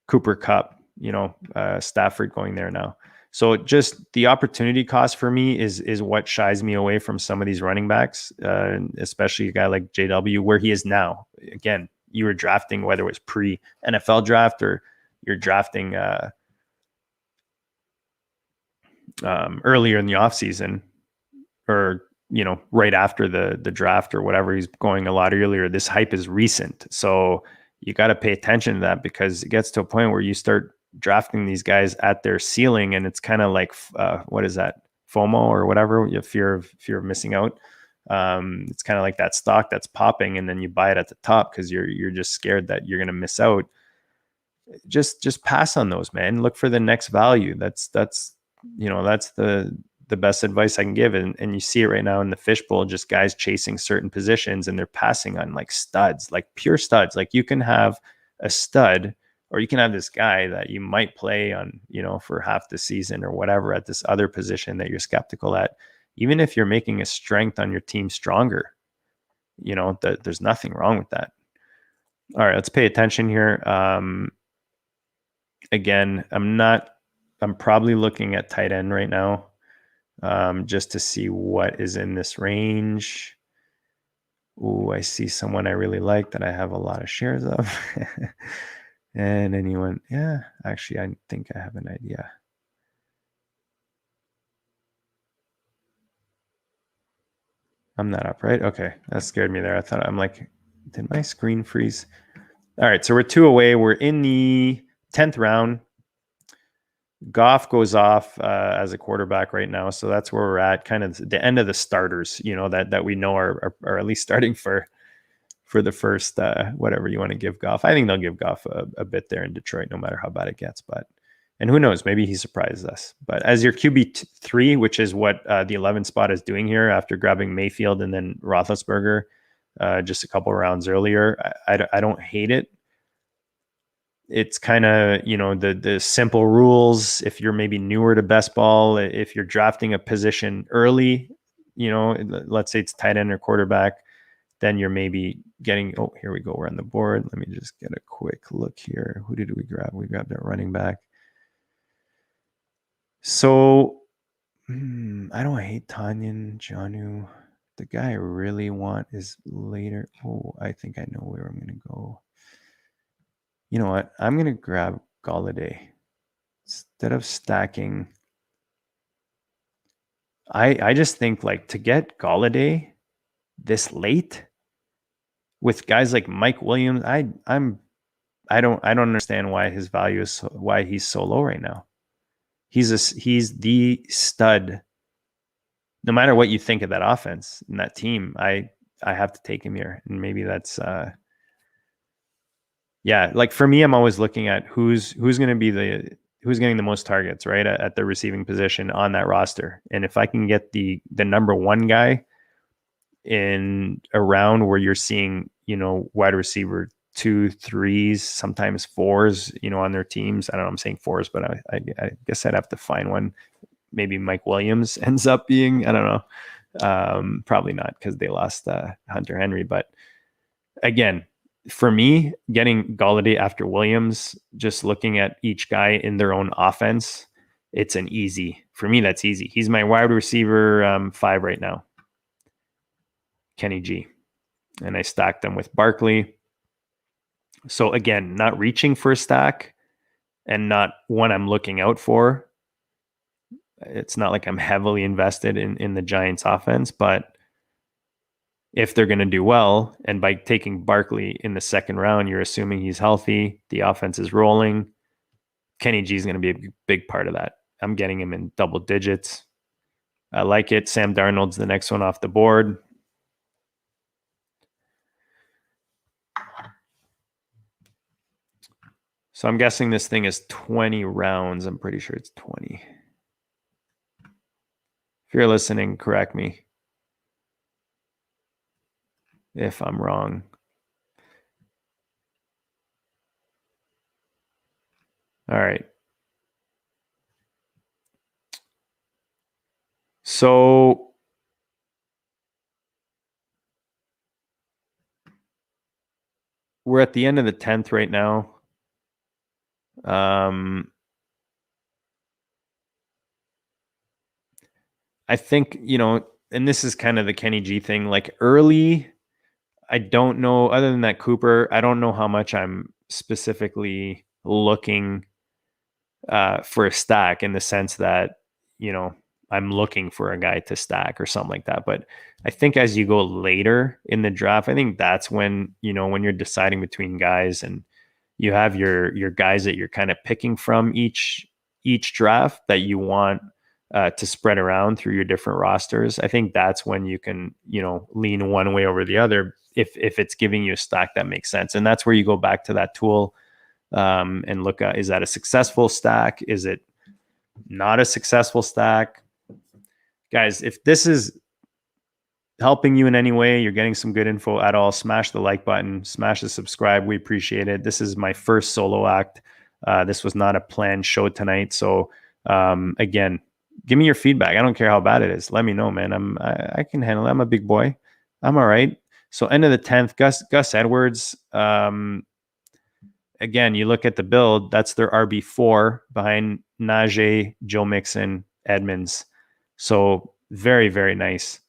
Cooper Kupp, Stafford going there now. So just the opportunity cost for me is what shies me away from some of these running backs, especially a guy like JW, where he is now. Again, you were drafting, whether it was pre-NFL draft or you're drafting earlier in the offseason, or right after the draft or whatever, he's going a lot earlier. This hype is recent, so you got to pay attention to that, because it gets to a point where you start drafting these guys at their ceiling, and it's kind of like what is that, FOMO or whatever, you have fear of missing out. It's kind of like that stock that's popping, and then you buy it at the top because you're just scared that you're going to miss out. Just pass on those, man. Look for the next value. That's the best advice I can give. And you see it right now in the fishbowl, just guys chasing certain positions, and they're passing on like studs, like pure studs. Like you can have a stud, or you can have this guy that you might play on, for half the season or whatever at this other position that you're skeptical at. Even if you're making a strength on your team stronger, there's nothing wrong with that. All right, let's pay attention here. Again, I'm probably looking at tight end right now, just to see what is in this range. Ooh, I see someone I really like that I have a lot of shares of. And anyone, yeah, actually, I think I have an idea. I'm not up, right? Okay, that scared me there. I'm like, did my screen freeze? All right, so we're 2 away. We're in the 10th round. Goff goes off as a quarterback right now, so that's where we're at, kind of the end of the starters, that we know are at least starting for the first whatever you want to give Goff. I think they'll give Goff a bit there in Detroit, no matter how bad it gets. And who knows, maybe he surprises us. But as your QB3, which is what the 11th spot is doing here after grabbing Mayfield and then Roethlisberger just a couple rounds earlier, I don't hate it. It's kind of, the simple rules. If you're maybe newer to best ball, if you're drafting a position early, let's say it's tight end or quarterback, then you're maybe getting, oh, here we go. We're on the board. Let me just get a quick look here. Who did we grab? We grabbed our running back. So I don't hate Tanyan, Janu. The guy I really want is later. Oh, I think I know where I'm going to go. You know what? I'm going to grab Galladay. Instead of stacking, I just think like to get Galladay this late with guys like Mike Williams, I don't understand why his value is why he's so low right now. He's the stud. No matter what you think of that offense and that team, I have to take him here, and maybe that's like for me, I'm always looking at who's going to be who's getting the most targets, right, at the receiving position on that roster, and if I can get the number one guy in a round where you're seeing wide receiver 2, 3s, sometimes 4s, on their teams. I don't know, I'm saying 4s, but I guess I'd have to find one. Maybe Mike Williams ends up being, I don't know. Probably not, because they lost Hunter Henry. But again, for me, getting Galladay after Williams, just looking at each guy in their own offense, it's an easy. For me, that's easy. He's my wide receiver 5 right now, Kenny G. And I stacked them with Barkley. So again, not reaching for a stack and not one I'm looking out for. It's not like I'm heavily invested in the Giants offense, but if they're going to do well, and by taking Barkley in the second round, you're assuming he's healthy, the offense is rolling, Kenny G is going to be a big part of that. I'm getting him in double digits. I like it. Sam Darnold's the next one off the board. So I'm guessing this thing is 20 rounds. I'm pretty sure it's 20. If you're listening, correct me if I'm wrong. All right. So we're at the end of the 10th right now. I think, and this is kind of the Kenny G thing, like early, I don't know, other than that Cooper, I don't know how much I'm specifically looking for a stack, in the sense that, I'm looking for a guy to stack or something like that. But I think as you go later in the draft, I think that's when, when you're deciding between guys and you have your guys that you're kind of picking from each draft that you want to spread around through your different rosters. I think that's when you can, lean one way over the other if it's giving you a stack that makes sense. And that's where you go back to that tool and look at, is that a successful stack? Is it not a successful stack? Guys, if this is helping you in any way, you're getting some good info at all, smash the like button, smash the subscribe. We appreciate it. This is my first solo act. This was not a planned show tonight. So again, give me your feedback. I don't care how bad it is. Let me know, man. I can handle it. I'm a big boy. I'm all right. So end of the 10th, Gus Edwards. Again, you look at the build, that's their RB4 behind Najee, Joe Mixon, Edmonds. So very, very nice,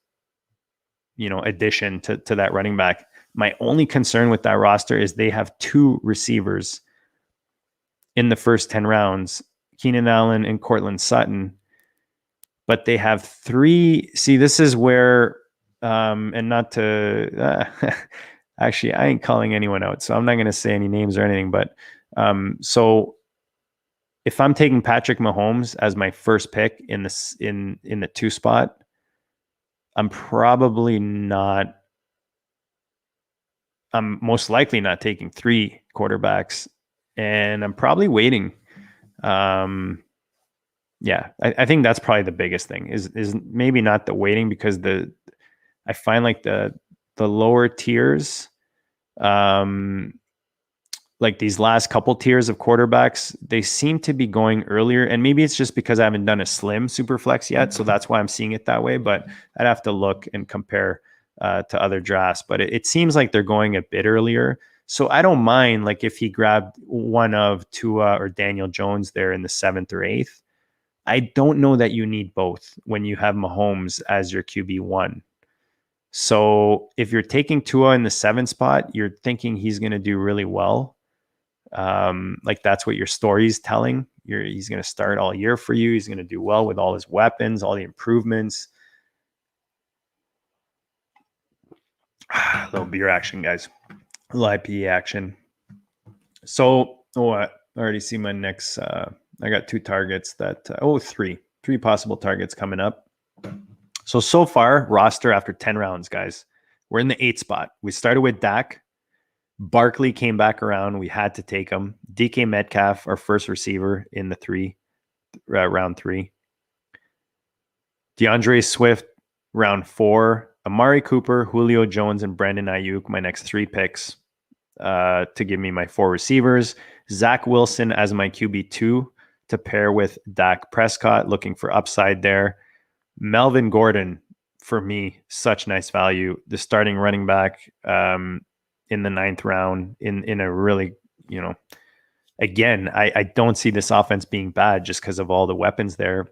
addition to that running back. My only concern with that roster is they have 2 receivers in the first 10 rounds, Keenan Allen and Cortland Sutton, but they have 3. See, this is where, and not to, actually, I ain't calling anyone out, so I'm not going to say any names or anything, but so if I'm taking Patrick Mahomes as my first pick in the 2 spot, I'm most likely not taking 3 quarterbacks, and I'm probably waiting. I think that's probably the biggest thing is maybe not the waiting, because I find like the lower tiers, like these last couple tiers of quarterbacks, they seem to be going earlier. And maybe it's just because I haven't done a slim Superflex yet. So that's why I'm seeing it that way. But I'd have to look and compare to other drafts. But it seems like they're going a bit earlier. So I don't mind, like, if he grabbed one of Tua or Daniel Jones there in the 7th or 8th. I don't know that you need both when you have Mahomes as your QB1. So if you're taking Tua in the 7th spot, you're thinking he's going to do really well. Like that's what your story's telling. He's going to start all year for you. He's going to do well with all his weapons, all the improvements. A little beer action, guys. A little IPA action. So, I already see my next. I got 2 targets that. Three possible targets coming up. So far, roster after 10 rounds, guys. We're in the 8th spot. We started with Dak. Barkley came back around. We had to take him. DK Metcalf, our first receiver in the round 3. DeAndre Swift, round 4. Amari Cooper, Julio Jones, and Brandon Ayuk, my next 3 picks to give me my 4 receivers. Zach Wilson as my QB2 to pair with Dak Prescott, looking for upside there. Melvin Gordon, for me, such nice value. The starting running back in the 9th round in a really, again, I don't see this offense being bad just because of all the weapons there.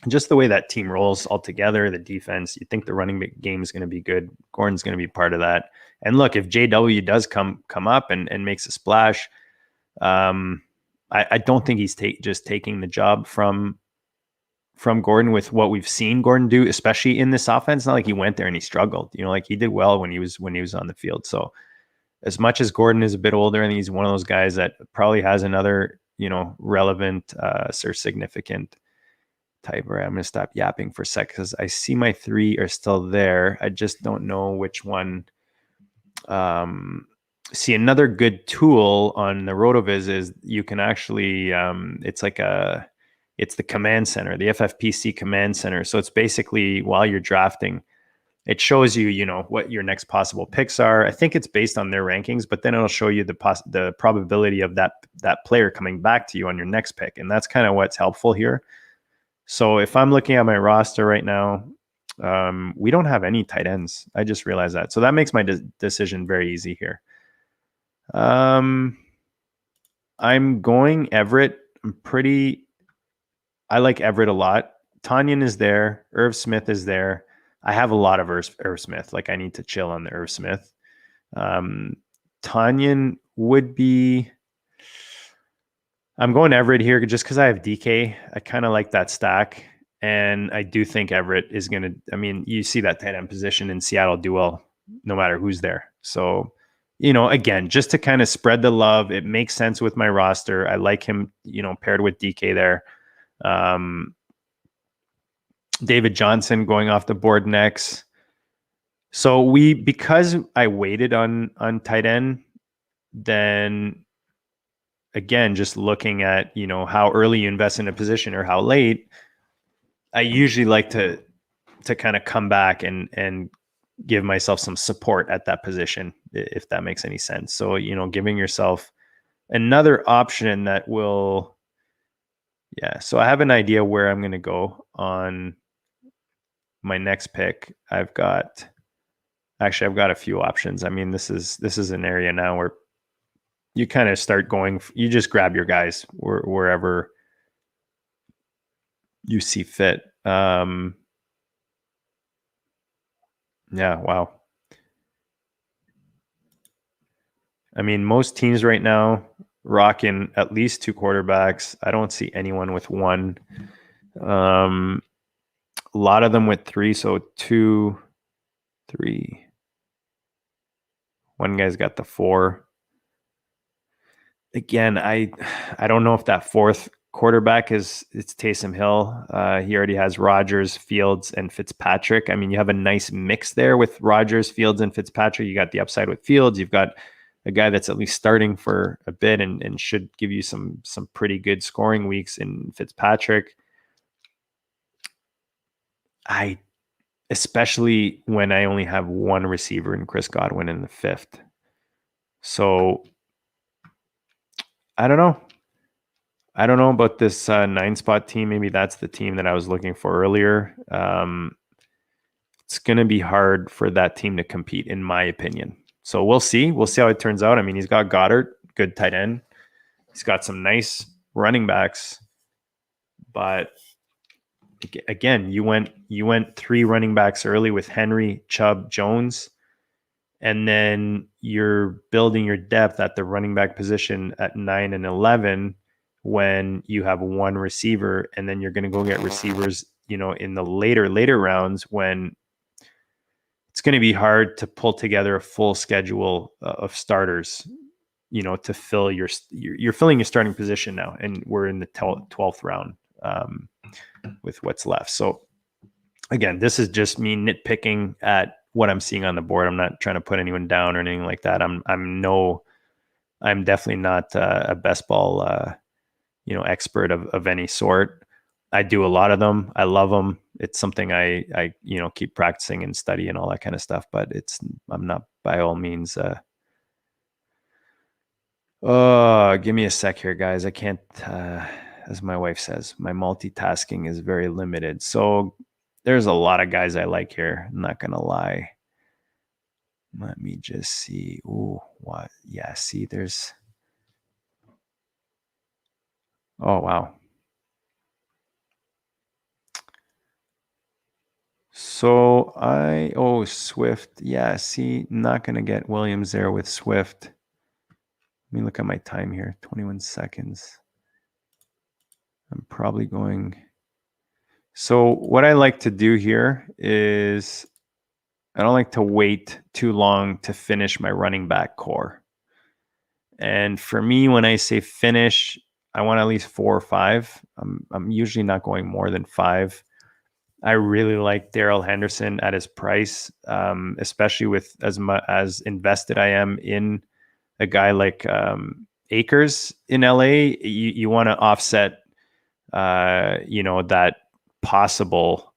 Just the way that team rolls all together, the defense, you think the running game is going to be good. Gordon's going to be part of that. And look, if JW does come up and makes a splash, I don't think he's just taking the job from Gordon with what we've seen Gordon do, especially in this offense. Not like he went there and he struggled, like he did well when he was on the field. So as much as Gordon is a bit older, I think he's one of those guys that probably has another, relevant or significant type. Where I'm going to stop yapping for a sec because I see my 3 are still there. I just don't know which one. See, another good tool on the RotoViz is you can actually, it's the command center, the FFPC command center. So it's basically while you're drafting, it shows you, what your next possible picks are. I think it's based on their rankings, but then it'll show you the probability of that player coming back to you on your next pick. And that's kind of what's helpful here. So if I'm looking at my roster right now, we don't have any tight ends. I just realized that. So that makes my decision very easy here. I'm going Everett. I like Everett a lot. Tanyan is there. Irv Smith is there. I have a lot of Irv Smith. Like I need to chill on the Irv Smith. Tanyan would be. I'm going Everett here just because I have DK. I kind of like that stack. And I do think Everett is going to, you see that tight end position in Seattle do well no matter who's there. So, again, just to kind of spread the love, it makes sense with my roster. I like him, paired with DK there. David Johnson going off the board next. So because I waited on tight end, then again, just looking at, how early you invest in a position or how late, I usually like to kind of come back and give myself some support at that position, if that makes any sense. So, giving yourself another option that will, so I have an idea where I'm going to go on my next pick. I've got a few options. This is an area now where you kind of start going, you just grab your guys wherever you see fit. Wow. Most teams right now rocking at least 2 quarterbacks. I don't see anyone with 1. A lot of them with 3. So 2, 3. One guy's got the 4. Again, I don't know if that 4th quarterback it's Taysom Hill. He already has Rodgers, Fields, and Fitzpatrick. You have a nice mix there with Rodgers, Fields, and Fitzpatrick. You got the upside with Fields. You've got a guy that's at least starting for a bit and should give you some pretty good scoring weeks in Fitzpatrick. Especially when I only have 1 receiver in Chris Godwin in the 5th. So I don't know. I don't know about this 9-spot team. Maybe that's the team that I was looking for earlier. It's going to be hard for that team to compete, in my opinion. So we'll see. We'll see how it turns out. I mean, he's got Goddard, good tight end. He's got some nice running backs, but again, you went 3 running backs early with Henry, Chubb, Jones, and then you're building your depth at the running back position at 9 and 11 when you have 1 receiver, and then you're going to go get receivers, in the later rounds when it's going to be hard to pull together a full schedule of starters, to fill you're filling your starting position now, and we're in the 12th round with what's left. So again, this is just me nitpicking at what I'm seeing on the board. I'm not trying to put anyone down or anything like that. I'm definitely not a best ball, expert of any sort. I do a lot of them. I love them. It's something I keep practicing and study and all that kind of stuff, but I'm not by all means, give me a sec here, guys. I can't, as my wife says, my multitasking is very limited. So there's a lot of guys I like here. I'm not going to lie. Let me just see. Ooh, what? Yeah, see, there's. Oh, wow. So Swift. Yeah, see, not going to get Williams there with Swift. Let me look at my time here, 21 seconds. I'm probably going. So what I like to do here is I don't like to wait too long to finish my running back core. And for me, when I say finish, I want at least 4 or 5. I'm usually not going more than 5. I really like Darrell Henderson at his price, especially with as invested I am in a guy like Akers in LA. You want to offset, that possible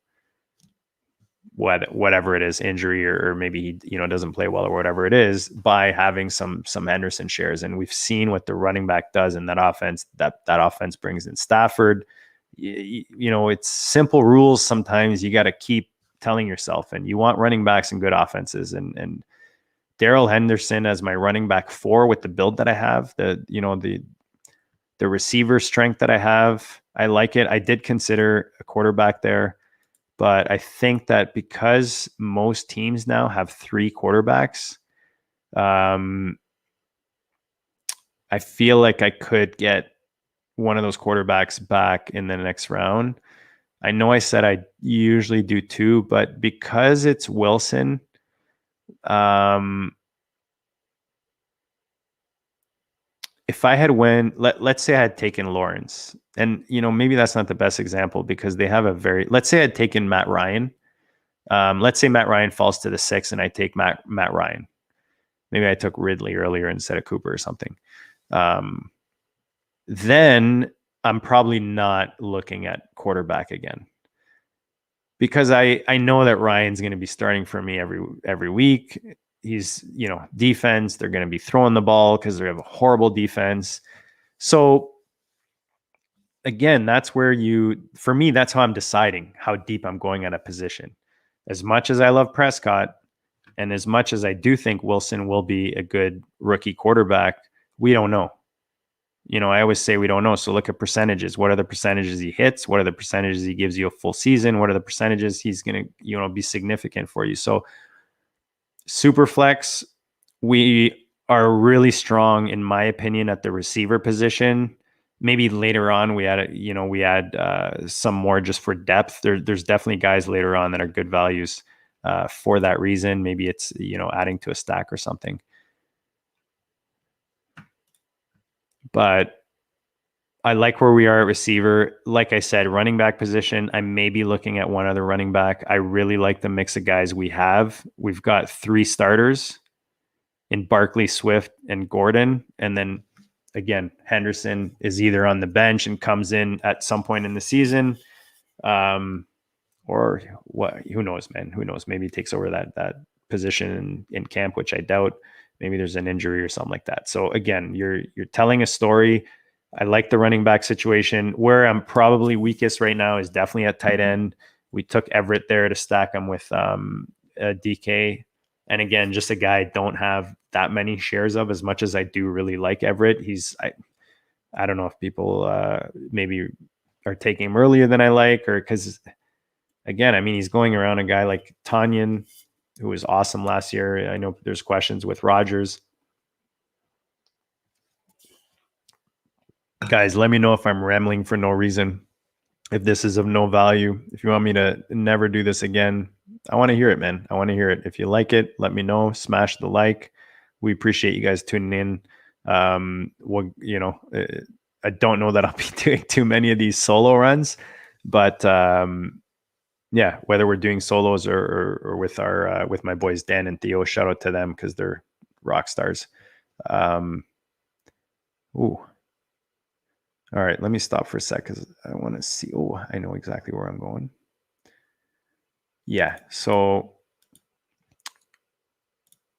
whatever it is, injury or maybe he doesn't play well or whatever it is, by having some Henderson shares. And we've seen what the running back does in that offense. That offense brings in Stafford. It's simple rules. Sometimes you got to keep telling yourself, and you want running backs and good offenses. And Darrell Henderson as my running back 4 with the build that I have, the receiver strength that I have, I like it. I did consider a quarterback there. But I think that because most teams now have 3 quarterbacks, I feel like I could get one of those quarterbacks back in the next round. I know I said I usually do 2, but because it's Wilson, if I had let's say I had taken Lawrence, and maybe that's not the best example because they have let's say I had taken Matt Ryan. Let's say Matt Ryan falls to the 6 and I take Matt Ryan. Maybe I took Ridley earlier instead of Cooper or something. Then I'm probably not looking at quarterback again, because I know that Ryan's going to be starting for me every week. He's, defense, they're going to be throwing the ball because they have a horrible defense. So again, that's where for me, that's how I'm deciding how deep I'm going at a position. As much as I love Prescott, and as much as I do think Wilson will be a good rookie quarterback, we don't know. I always say we don't know. So look at percentages. What are the percentages he hits? What are the percentages he gives you a full season? What are the percentages he's going to, be significant for you? So Superflex, we are really strong, in my opinion, at the receiver position. Maybe later on we add some more just for depth. There's definitely guys later on that are good values for that reason. Maybe it's, adding to a stack or something. But I like where we are at receiver. Like I said, running back position, I may be looking at one other running back. I really like the mix of guys we have. We've got 3 starters in Barkley, Swift, and Gordon. And then again, Henderson is either on the bench and comes in at some point in the season, or what? Who knows, man? Who knows? Maybe he takes over that position in camp, which I doubt. maybe there's an injury or something like that. So again, you're telling a story. I like the running back situation. Where I'm probably weakest right now is definitely at tight end. We took Everett there to stack him with DK. And again, just a guy I don't have that many shares of, as much as I do really like Everett. I don't know if people maybe are taking him earlier than I like, or because again, I mean, he's going around a guy like Tanyan, who was awesome last year. I know there's questions with Rodgers. Guys, let me know if I'm rambling for no reason. If this is of no value, if you want me to never do this again, I want to hear it, man. I want to hear it. If you like it, let me know. Smash the like. We appreciate you guys tuning in. I don't know that I'll be doing too many of these solo runs, but yeah, whether we're doing solos or with our with my boys Dan and Theo, shout out to them because they're rock stars. Ooh. All right, let me stop for a sec because I want to see. Oh, I know exactly where I'm going. Yeah, so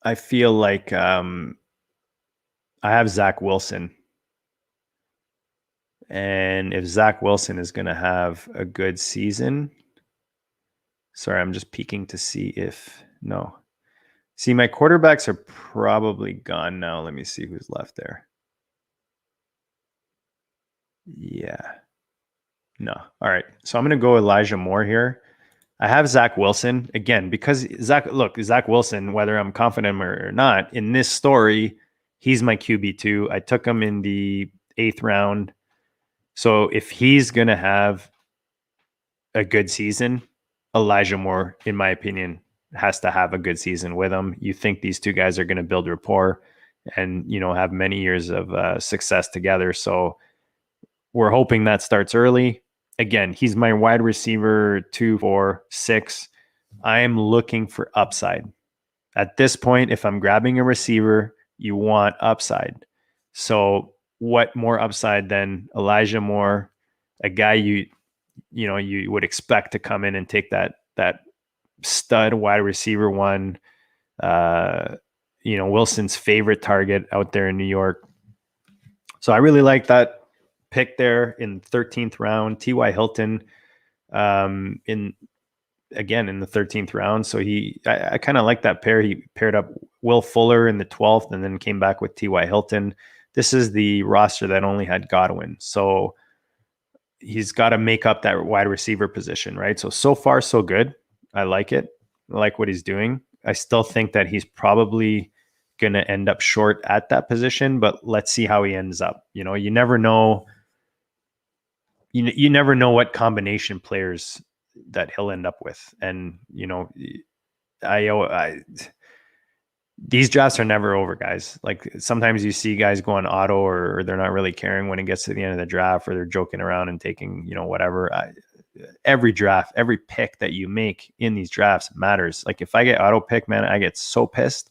I feel like I have Zach Wilson. And if Zach Wilson is going to have a good season, sorry, I'm just peeking to see if, no. See, my quarterbacks are probably gone now. Let me see who's left there. Yeah. No. All right. So I'm going to go Elijah Moore here. I have Zach Wilson again because Zach Wilson, whether I'm confident or not, in this story, he's my QB2. I took him in the 8th round. So if he's going to have a good season, Elijah Moore, in my opinion, has to have a good season with him. You think these two guys are going to build rapport and, have many years of success together. So we're hoping that starts early. Again, he's my wide receiver 2, 4, 6. I am looking for upside. At this point, if I'm grabbing a receiver, you want upside. So what more upside than Elijah Moore, a guy you would expect to come in and take that stud wide receiver one, Wilson's favorite target out there in New York. So I really like that pick there in 13th round. T.Y. Hilton in the 13th round. So I kind of like that pair. He paired up Will Fuller in the 12th and then came back with T.Y. Hilton. This is the roster that only had Godwin. So he's got to make up that wide receiver position, right? So far, so good. I like it. I like what he's doing. I still think that he's probably going to end up short at that position, but let's see how he ends up. You never know. You never know what combination players that he'll end up with. And, these drafts are never over, guys. Like sometimes you see guys going auto or they're not really caring when it gets to the end of the draft, or they're joking around and taking, whatever. Every draft, every pick that you make in these drafts matters. Like if I get auto pick, man, I get so pissed.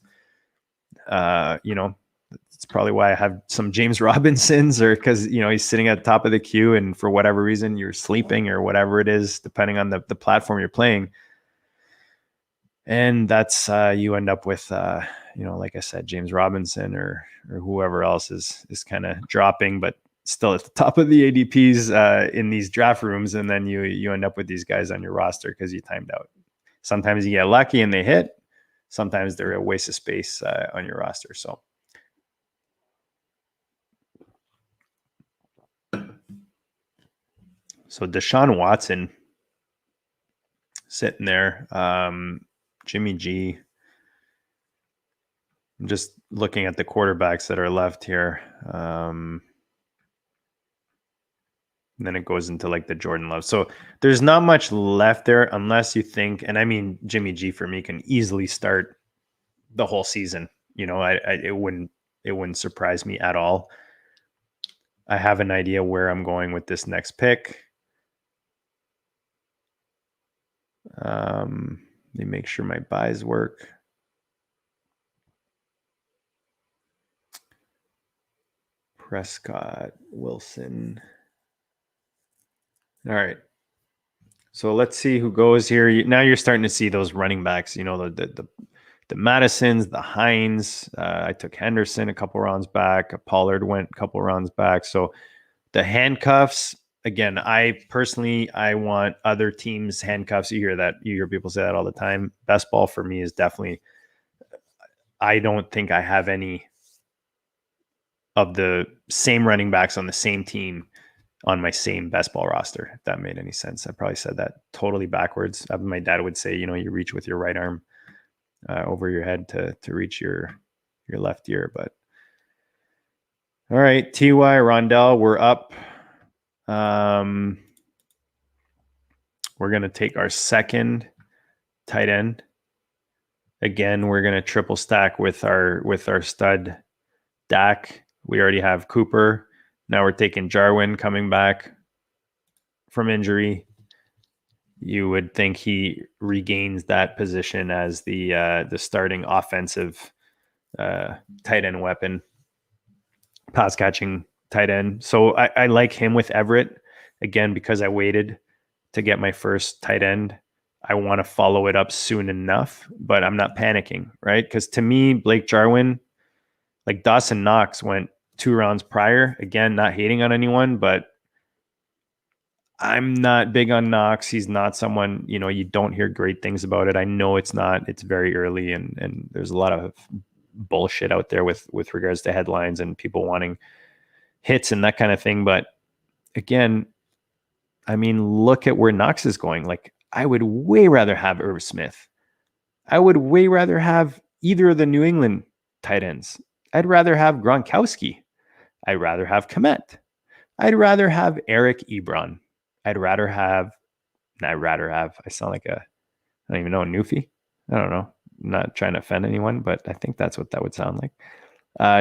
It's probably why I have some James Robinsons, or because, he's sitting at the top of the queue and for whatever reason you're sleeping or whatever it is, depending on the platform you're playing. And that's you end up with, like I said, James Robinson or whoever else is kind of dropping, but still at the top of the ADPs in these draft rooms. And then you end up with these guys on your roster because you timed out. Sometimes you get lucky and they hit. Sometimes they're a waste of space on your roster. So Deshaun Watson sitting there. Jimmy G. I'm just looking at the quarterbacks that are left here. And then it goes into like the Jordan Love. So there's not much left there unless you think, and I mean, Jimmy G for me can easily start the whole season. It wouldn't surprise me at all. I have an idea where I'm going with this next pick. Let me make sure my buys work. Prescott, Wilson. All right. So let's see who goes here. Now you're starting to see those running backs, the the Madisons, the Hines. I took Henderson a couple rounds back. Pollard went a couple rounds back. So the handcuffs, again, I want other teams' handcuffs. You hear people say that all the time. Best ball for me is definitely, I don't think I have any of the same running backs on the same team on my same best ball roster, if that made any sense. I probably said that totally backwards. My dad would say, you reach with your right arm over your head to reach your left ear. But all right, T.Y. Rondell, we're up. We're going to take our second tight end. Again, we're going to triple stack with our stud Dak. We already have Cooper. Now we're taking Jarwin coming back from injury. You would think he regains that position as the starting offensive tight end weapon, pass catching tight end. So I like him with Everett. Again, because I waited to get my first tight end, I want to follow it up soon enough, but I'm not panicking, right? Because to me, Blake Jarwin, like Dawson Knox went 2 rounds prior. Again, not hating on anyone, but I'm not big on Knox. He's not someone, you don't hear great things about it. I know it's very early and there's a lot of bullshit out there with regards to headlines and people wanting hits and that kind of thing. But again, I mean, look at where Knox is going. Like, I would way rather have Irv Smith. I would way rather have either of the New England tight ends. I'd rather have Gronkowski. I'd rather have Kmet. I'd rather have Eric Ebron. I sound like I don't even know, Newfie. I don't know. I'm not trying to offend anyone, but I think that's what that would sound like.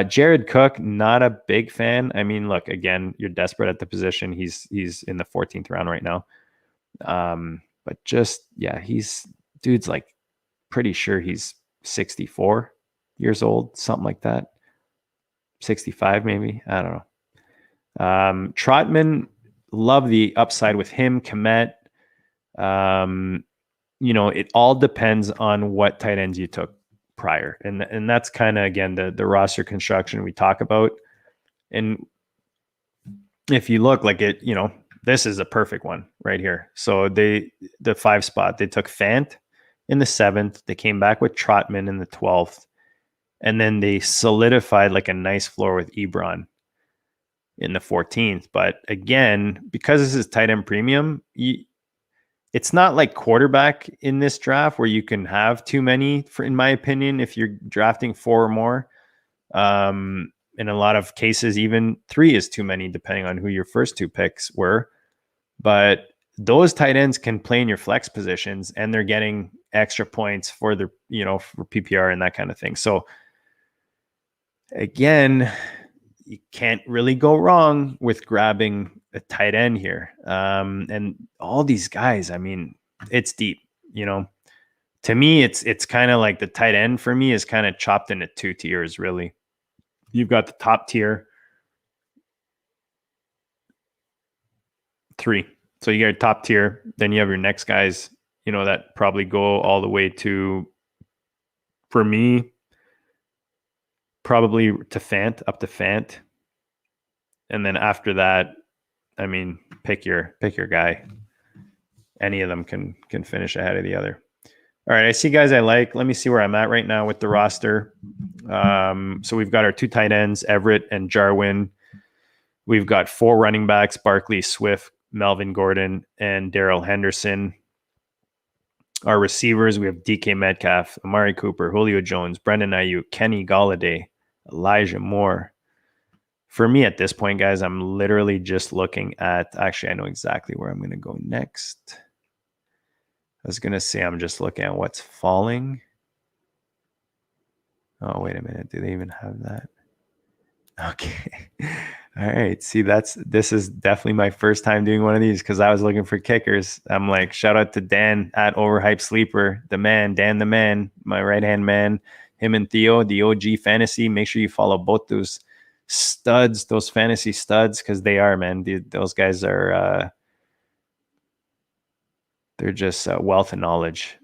Jared Cook, not a big fan. I mean, look, again, you're desperate at the position. He's in the 14th round right now. But just, yeah, dude's like pretty sure he's 64 years old, something like that. 65 maybe. I don't know. Trotman, love the upside with him. Kmet. It all depends on what tight ends you took prior. And that's kind of, again, the roster construction we talk about. And if you look like it, this is a perfect one right here. So the 5 spot, they took Fant in the 7th. They came back with Trotman in the 12th. And then they solidified like a nice floor with Ebron in the 14th. But again, because this is tight end premium, it's not like quarterback in this draft where you can have too many, in my opinion, if you're drafting 4 or more. In a lot of cases, even 3 is too many, depending on who your first 2 picks were. But those tight ends can play in your flex positions, and they're getting extra points for for PPR and that kind of thing. So again, you can't really go wrong with grabbing a tight end here. And all these guys, I mean, it's deep, to me, it's kind of like the tight end for me is kind of chopped into 2 tiers, really. You've got the top tier 3. So you got top tier, then you have your next guys, that probably go all the way to, for me, probably to Fant, up to Fant. And then after that, I mean, pick your guy. Any of them can finish ahead of the other. All right, I see guys I like. Let me see where I'm at right now with the roster. So we've got our 2 tight ends, Everett and Jarwin. We've got 4 running backs, Barkley, Swift, Melvin Gordon, and Darrell Henderson. Our receivers, we have DK Metcalf, Amari Cooper, Julio Jones, Brendan Ayuk, Kenny Golladay, Elijah Moore. For me at this point, guys, I'm literally just looking at, actually, I know exactly where I'm going to go next. I was going to say I'm just looking at what's falling. Oh, wait a minute. Do they even have that? Okay. All right. See, this is definitely my first time doing one of these because I was looking for kickers. I'm like, shout out to Dan at Overhyped Sleeper, the man, Dan the man, my right-hand man, him and Theo, the OG fantasy. Make sure you follow both those studs, those fantasy studs, because they are, man. Those guys are they're just wealth of knowledge.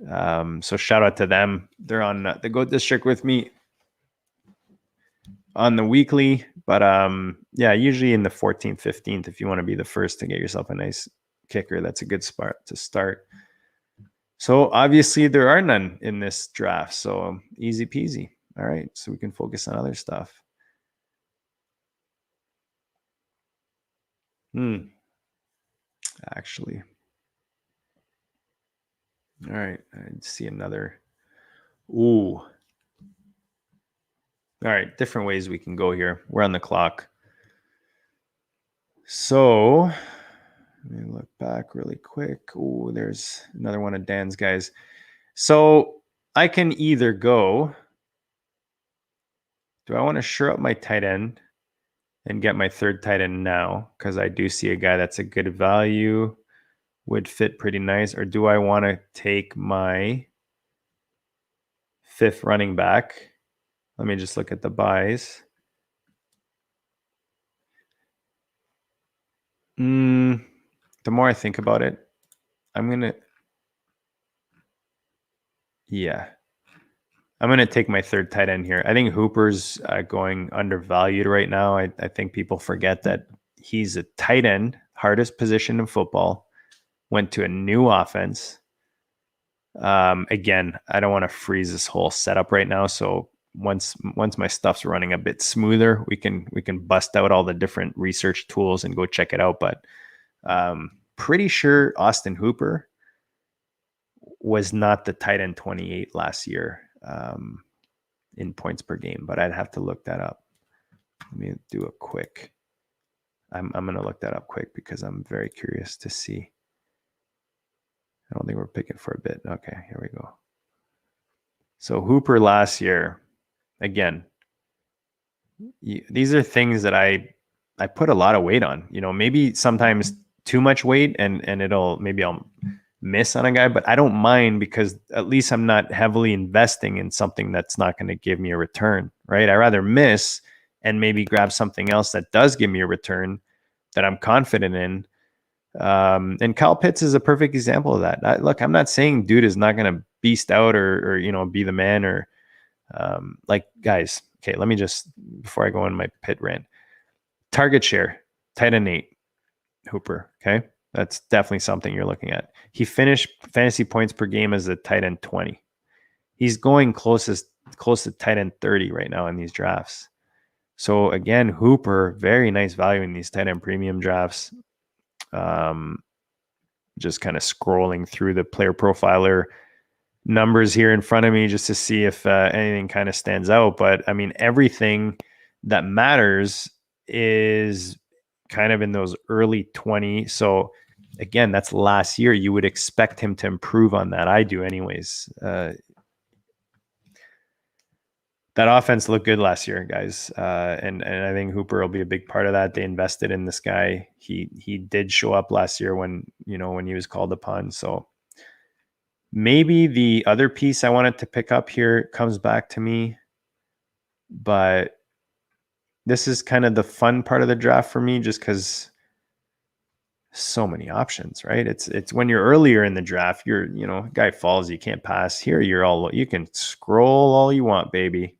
So shout out to them. They're on the GOAT District with me on the weekly, but yeah, usually in the 14th, 15th, if you want to be the first to get yourself a nice kicker, that's a good spot to start. So obviously there are none in this draft, so easy peasy. All right, so we can focus on other stuff. Actually, all right, I see another. Ooh. All right, different ways we can go here. We're on the clock. So let me look back really quick. Oh, there's another one of Dan's guys. So I can either go, do I want to shore up my tight end and get my third tight end now? Because I do see a guy that's a good value, would fit pretty nice. Or do I want to take my fifth running back? Let me just look at the buys. The more I think about it, I'm going to take my third tight end here. I think Hooper's going undervalued right now. I think people forget that he's a tight end, hardest position in football, went to a new offense. Again, I don't want to freeze this whole setup right now. So once my stuff's running a bit smoother, we can bust out all the different research tools and go check it out. But pretty sure Austin Hooper was not the tight end 28 last year in points per game, but I'd have to look that up. Let me do a quick. I'm going to look that up quick because I'm very curious to see. I don't think we're picking for a bit. Okay, here we go. So Hooper last year, again, these are things that I put a lot of weight on. You know, maybe sometimes too much weight, and maybe I'll miss on a guy, but I don't mind because at least I'm not heavily investing in something that's not going to give me a return, right? I rather miss and maybe grab something else that does give me a return that I'm confident in. And Kyle Pitts is a perfect example of that. Look, I'm not saying dude is not going to beast out or be the man or like guys. Okay, let me just, before I go on my pit rant, target share, tight end 8, Hooper. Okay, that's definitely something you're looking at. He finished fantasy points per game as a tight end 20. He's going close to tight end 30 right now in these drafts. So again, Hooper, very nice value in these tight end premium drafts. Just kind of scrolling through the player profiler numbers here in front of me just to see if anything kind of stands out. But I mean, everything that matters is kind of in those early 20. So again, that's last year. You would expect him to improve on that. I do anyways. That offense looked good last year, guys. And I think Hooper will be a big part of that. They invested in this guy. He did show up last year when he was called upon. So maybe the other piece I wanted to pick up here comes back to me, but this is kind of the fun part of the draft for me, just because so many options, right? It's when you're earlier in the draft, guy falls, you can't pass. Here, you can scroll all you want, baby.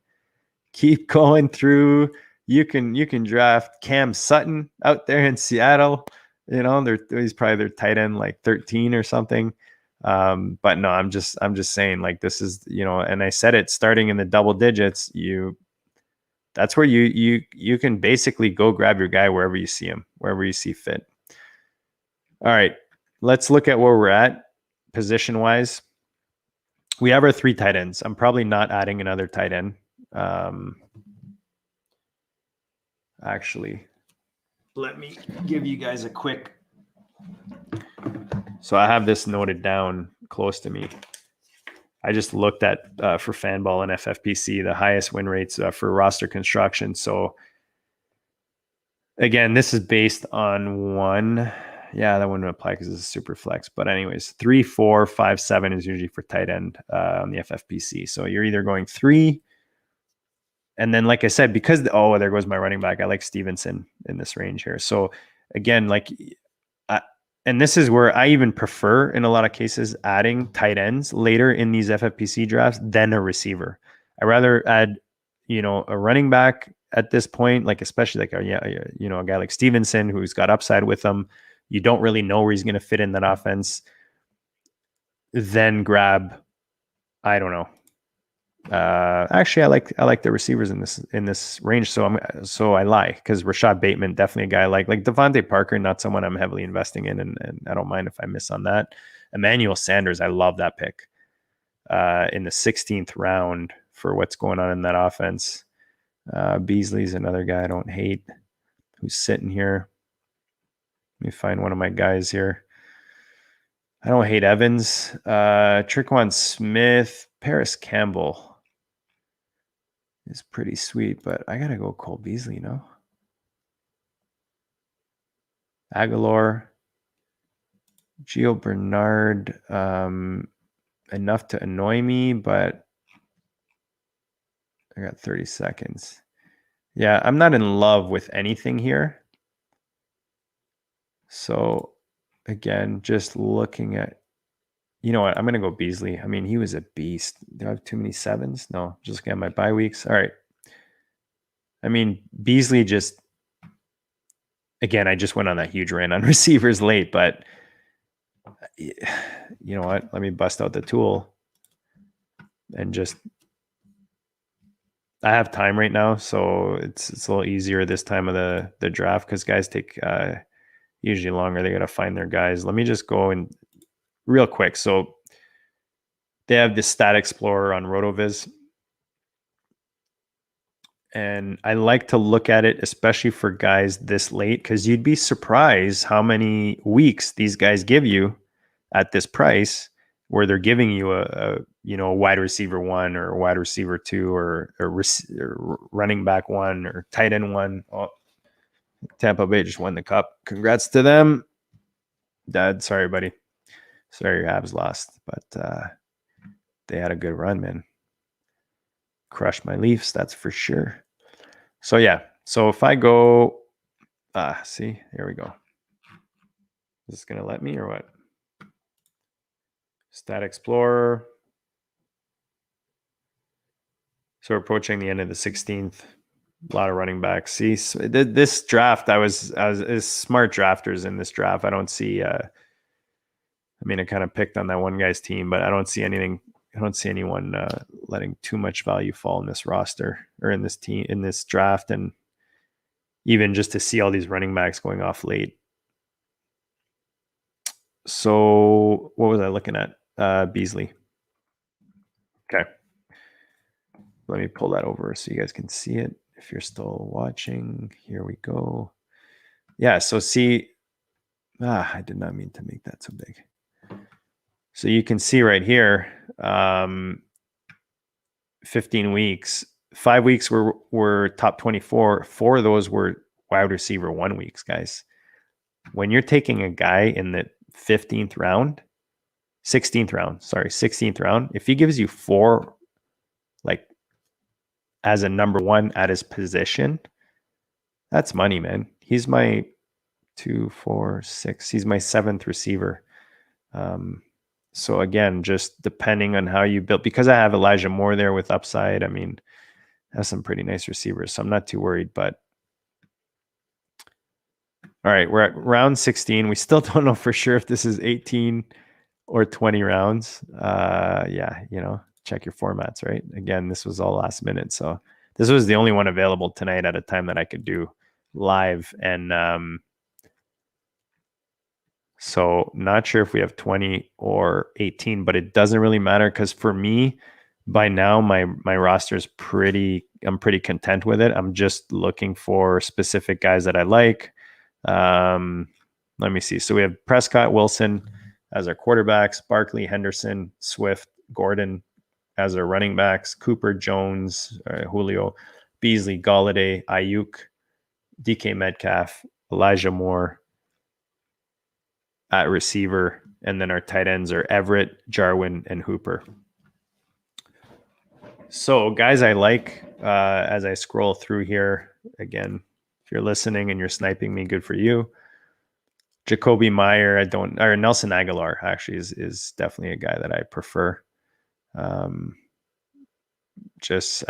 Keep going through. You can draft Cam Sutton out there in Seattle. He's probably their tight end like 13 or something. But no, I'm just saying, like, this is, and I said it, starting in the double digits, that's where you can basically go grab your guy wherever you see him, wherever you see fit. All right, let's look at where we're at position wise. We have our 3 tight ends. I'm probably not adding another tight end. Actually, let me give you guys a quick. So I have this noted down close to me. I just looked at for Fanball and FFPC, the highest win rates for roster construction. So again, this is based on one. Yeah, that wouldn't apply because it's a Superflex. But anyways, 3, 4, 5, 7 is usually for tight end on the FFPC. So you're either going 3, and then, like I said, because there goes my running back. I like Stevenson in this range here. So again, like and this is where I even prefer, in a lot of cases, adding tight ends later in these FFPC drafts than a receiver. I rather add, a running back at this point, like especially like a guy like Stevenson who's got upside with him. You don't really know where he's going to fit in that offense. Then grab, I don't know. Actually, I like the receivers in this range. So I lie, because Rashad Bateman, definitely a guy like Devontae Parker, not someone I'm heavily investing in, and I don't mind if I miss on that. Emmanuel Sanders, I love that pick in the 16th round for what's going on in that offense. Beasley's another guy I don't hate who's sitting here. Let me find one of my guys here. I don't hate Evans. Triquan Smith, Paris Campbell is pretty sweet, but I gotta go Cole Beasley, no? Aguilar, Gio Bernard, enough to annoy me, but I got 30 seconds. Yeah, I'm not in love with anything here. So again, just looking at, you know what, I'm gonna go Beasley. I mean, he was a beast. Do I have too many sevens? No, just looking at my bye weeks. All right. I mean, Beasley just, again, I just went on that huge rant on receivers late, but you know what? Let me bust out the tool and just, I have time right now, so it's a little easier this time of the draft because guys take usually longer. They got to find their guys. Let me just go and real quick. So they have this Stat Explorer on RotoViz, and I like to look at it, especially for guys this late, because you'd be surprised how many weeks these guys give you at this price, where they're giving you a wide receiver 1 or a wide receiver 2 or running back 1 or tight end 1. Oh, Tampa Bay just won the cup. Congrats to them. Dad, sorry, buddy. Sorry your Habs lost, but they had a good run, man. Crushed my Leafs, that's for sure. So yeah, so if I go, see, here we go. Is this gonna let me or what? Stat Explorer. So we're approaching the end of the 16th. A lot of running backs. See, this draft, I was smart drafters in this draft. I don't see. I mean, I kind of picked on that one guy's team, but I don't see anything. I don't see anyone letting too much value fall in this roster or in this team in this draft, and even just to see all these running backs going off late. So what was I looking at? Beasley. Okay. Let me pull that over so you guys can see it. If you're still watching, here we go. Yeah, so see, I did not mean to make that so big. So you can see right here, 15 weeks, 5 weeks were top 24. 4 of those were wide receiver 1 weeks, guys. When you're taking a guy in the 16th round, if he gives you 4, like, as a number 1 at his position, that's money, man. He's my 2, 4, 6. He's my 7th receiver. So again, just depending on how you build, because I have Elijah Moore there with upside. I mean, has some pretty nice receivers, so I'm not too worried. But all right, we're at round 16. We still don't know for sure if this is 18 or 20 rounds. Yeah, check your formats, right? Again, this was all last minute, so this was the only one available tonight at a time that I could do live, and so not sure if we have 20 or 18, but it doesn't really matter, because for me, by now, my roster is I'm pretty content with it. I'm just looking for specific guys that I like. Let me see. So we have Prescott, Wilson as our quarterbacks, Barkley, Henderson, Swift, Gordon as our running backs, Cooper, Jones, Julio, Beasley, Galladay, Ayuk, DK Metcalf, Elijah Moore at receiver, and then our tight ends are Everett, Jarwin, and Hooper. So guys I like, as I scroll through here, again, if you're listening and you're sniping me, good for you. Jacoby Meyer, or Nelson Aguilar actually is definitely a guy that I prefer. I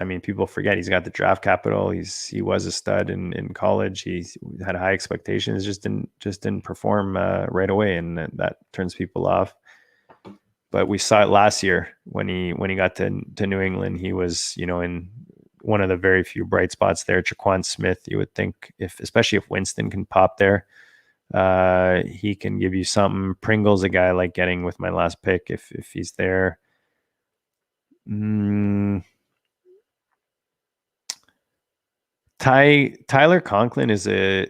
mean, people forget he's got the draft capital. He was a stud in college. He had high expectations, just didn't perform right away, and that turns people off. But we saw it last year when he got to New England. He was, in one of the very few bright spots there. Jaquan Smith, you would think, especially if Winston can pop there, he can give you something. Pringle's a guy I like getting with my last pick if he's there. Tyler Conklin is a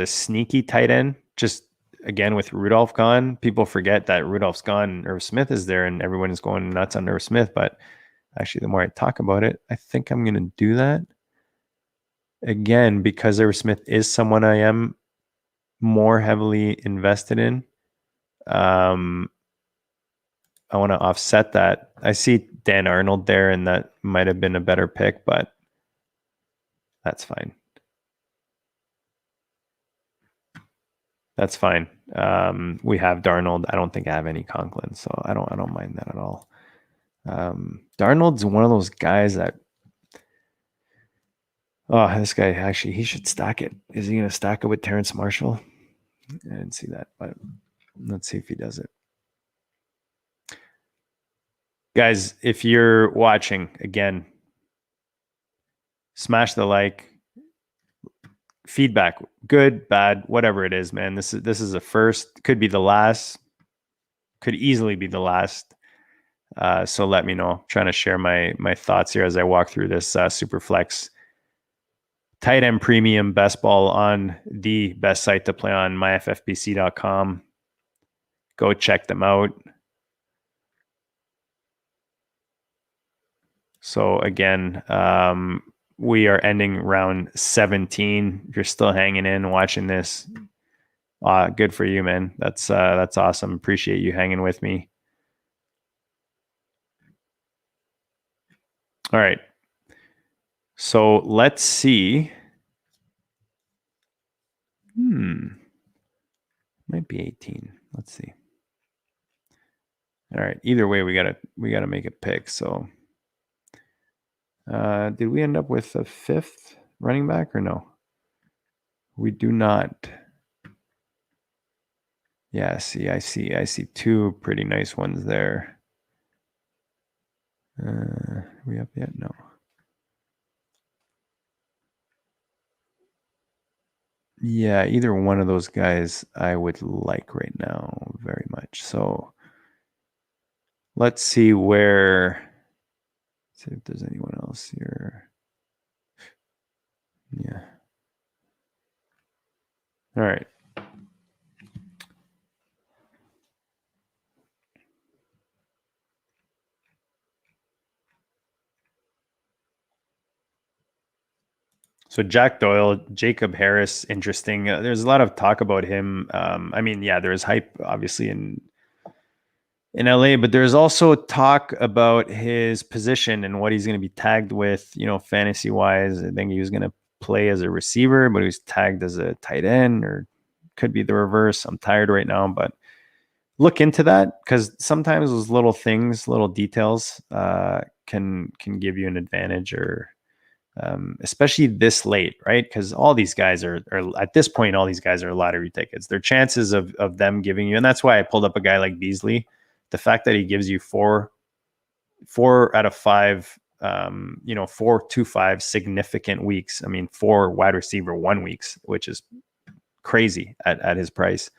sneaky tight end. Just again with Rudolph gone, people forget that Rudolph's gone and Irv Smith is there, and everyone is going nuts on Irv Smith. But actually, the more I talk about it, I think I'm going to do that again because Irv Smith is someone I am more heavily invested in. I want to offset that. I see Dan Arnold there, and that might have been a better pick, but that's fine. That's fine. We have Darnold. I don't think I have any Conklin, so I don't mind that at all. Darnold's one of those guys that, this guy actually, he should stack it. Is he going to stack it with Terrence Marshall? I didn't see that, but let's see if he does it. Guys, if you're watching, again, smash the like. Feedback, good, bad, whatever it is, man. This is a first, could be the last, could easily be the last. So let me know. I'm trying to share my thoughts here as I walk through this Superflex tight end premium best ball on the best site to play on, myffpc.com. Go check them out. So again, we are ending round 17. If you're still hanging in, watching this, good for you, man. That's awesome. Appreciate you hanging with me. All right. So let's see. Might be 18. Let's see. All right. Either way, we gotta make a pick. So did we end up with a fifth running back or no? We do not. Yeah, see, I see two pretty nice ones there. Are we up yet? No. Yeah, either one of those guys I would like right now very much. So let's see if there's anyone else here. Yeah. All right. So Jack Doyle, Jacob Harris, interesting. There's a lot of talk about him. I mean, yeah, there's hype obviously in LA, but there's also talk about his position and what he's going to be tagged with, fantasy wise. I think he was going to play as a receiver, but he was tagged as a tight end, or could be the reverse. I'm tired right now, but look into that, because sometimes those little things, little details can give you an advantage, or especially this late, right? Because all these guys are at this point, all these guys are lottery tickets. Their chances of them giving you, and that's why I pulled up a guy like Beasley. The fact that he gives you four out of five, 4 to 5 significant weeks. I mean, 4 wide receiver 1 weeks, which is crazy at his price.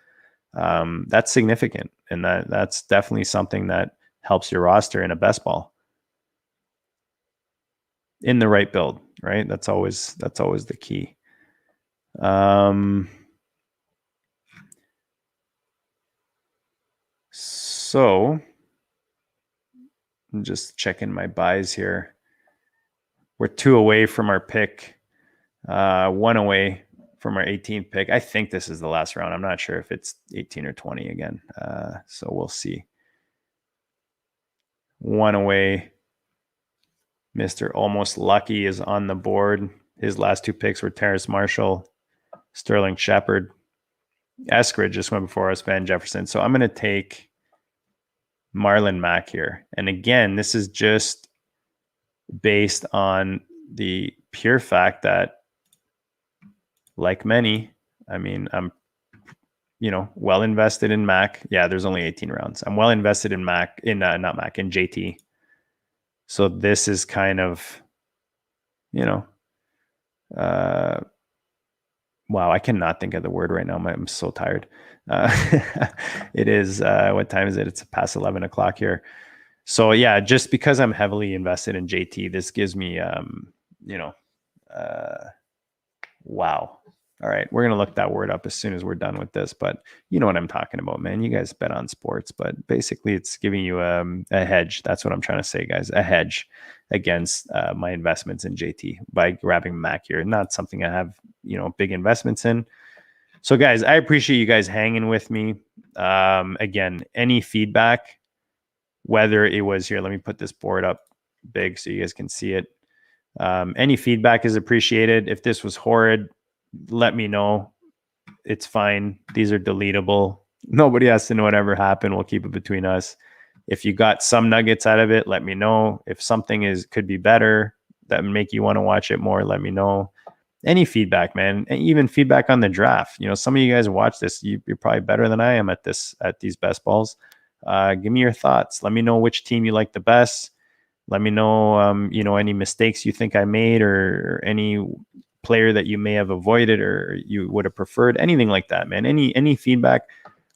That's significant, and that's definitely something that helps your roster in a best ball. In the right build, right? That's always the key. So I'm just checking my buys here. We're 2 away from our pick, 1 away from our 18th pick. I think this is the last round. I'm not sure if it's 18 or 20 again. So we'll see. 1 away. Mr. Almost Lucky is on the board. His last 2 picks were Terrace Marshall, Sterling Shepard. Eskridge just went before us, Van Jefferson. So I'm going to take Marlon Mack here. And again, this is just based on the pure fact that, like many, I mean, I'm, well invested in Mac. Yeah, there's only 18 rounds. I'm well invested in Mac, in not Mac, in JT. So this is kind of, wow, I cannot think of the word right now. I'm so tired. It is, what time is it? It's past 11 o'clock here. So yeah, just because I'm heavily invested in JT, this gives me, wow. All right, we're gonna look that word up as soon as we're done with this, but you know what I'm talking about, man. You guys bet on sports, but basically it's giving you a hedge. That's what I'm trying to say, guys. A hedge against my investments in JT by grabbing Mac here. Not something I have, big investments in. So guys, I appreciate you guys hanging with me. Again, any feedback, whether it was here, let me put this board up big so you guys can see it. Any feedback is appreciated. If this was horrid, let me know. It's fine. These are deletable. Nobody has to know whatever happened. We'll keep it between us. If you got some nuggets out of it, let me know. If something could be better that would make you want to watch it more, let me know. Any feedback, man. And even feedback on the draft. Some of you guys watch this. You're probably better than I am at these best balls. Give me your thoughts. Let me know which team you like the best. Let me know, any mistakes you think I made or any player that you may have avoided or you would have preferred, anything like that, man. Any feedback.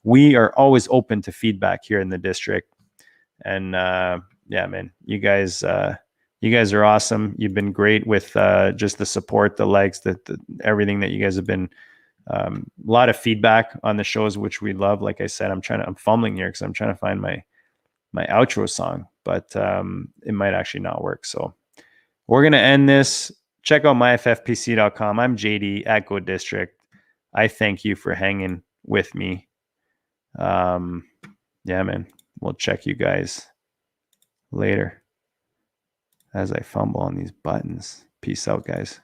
We are always open to feedback here in the district. And yeah, man, you guys are awesome. You've been great with just the support, the likes, the everything that you guys have been. A lot of feedback on the shows, which we love. Like I said, I'm fumbling here because I'm trying to find my outro song, but it might actually not work. So we're going to end this. Check out myffpc.com. I'm JD at Go District. I thank you for hanging with me. Yeah, man. We'll check you guys later as I fumble on these buttons. Peace out, guys.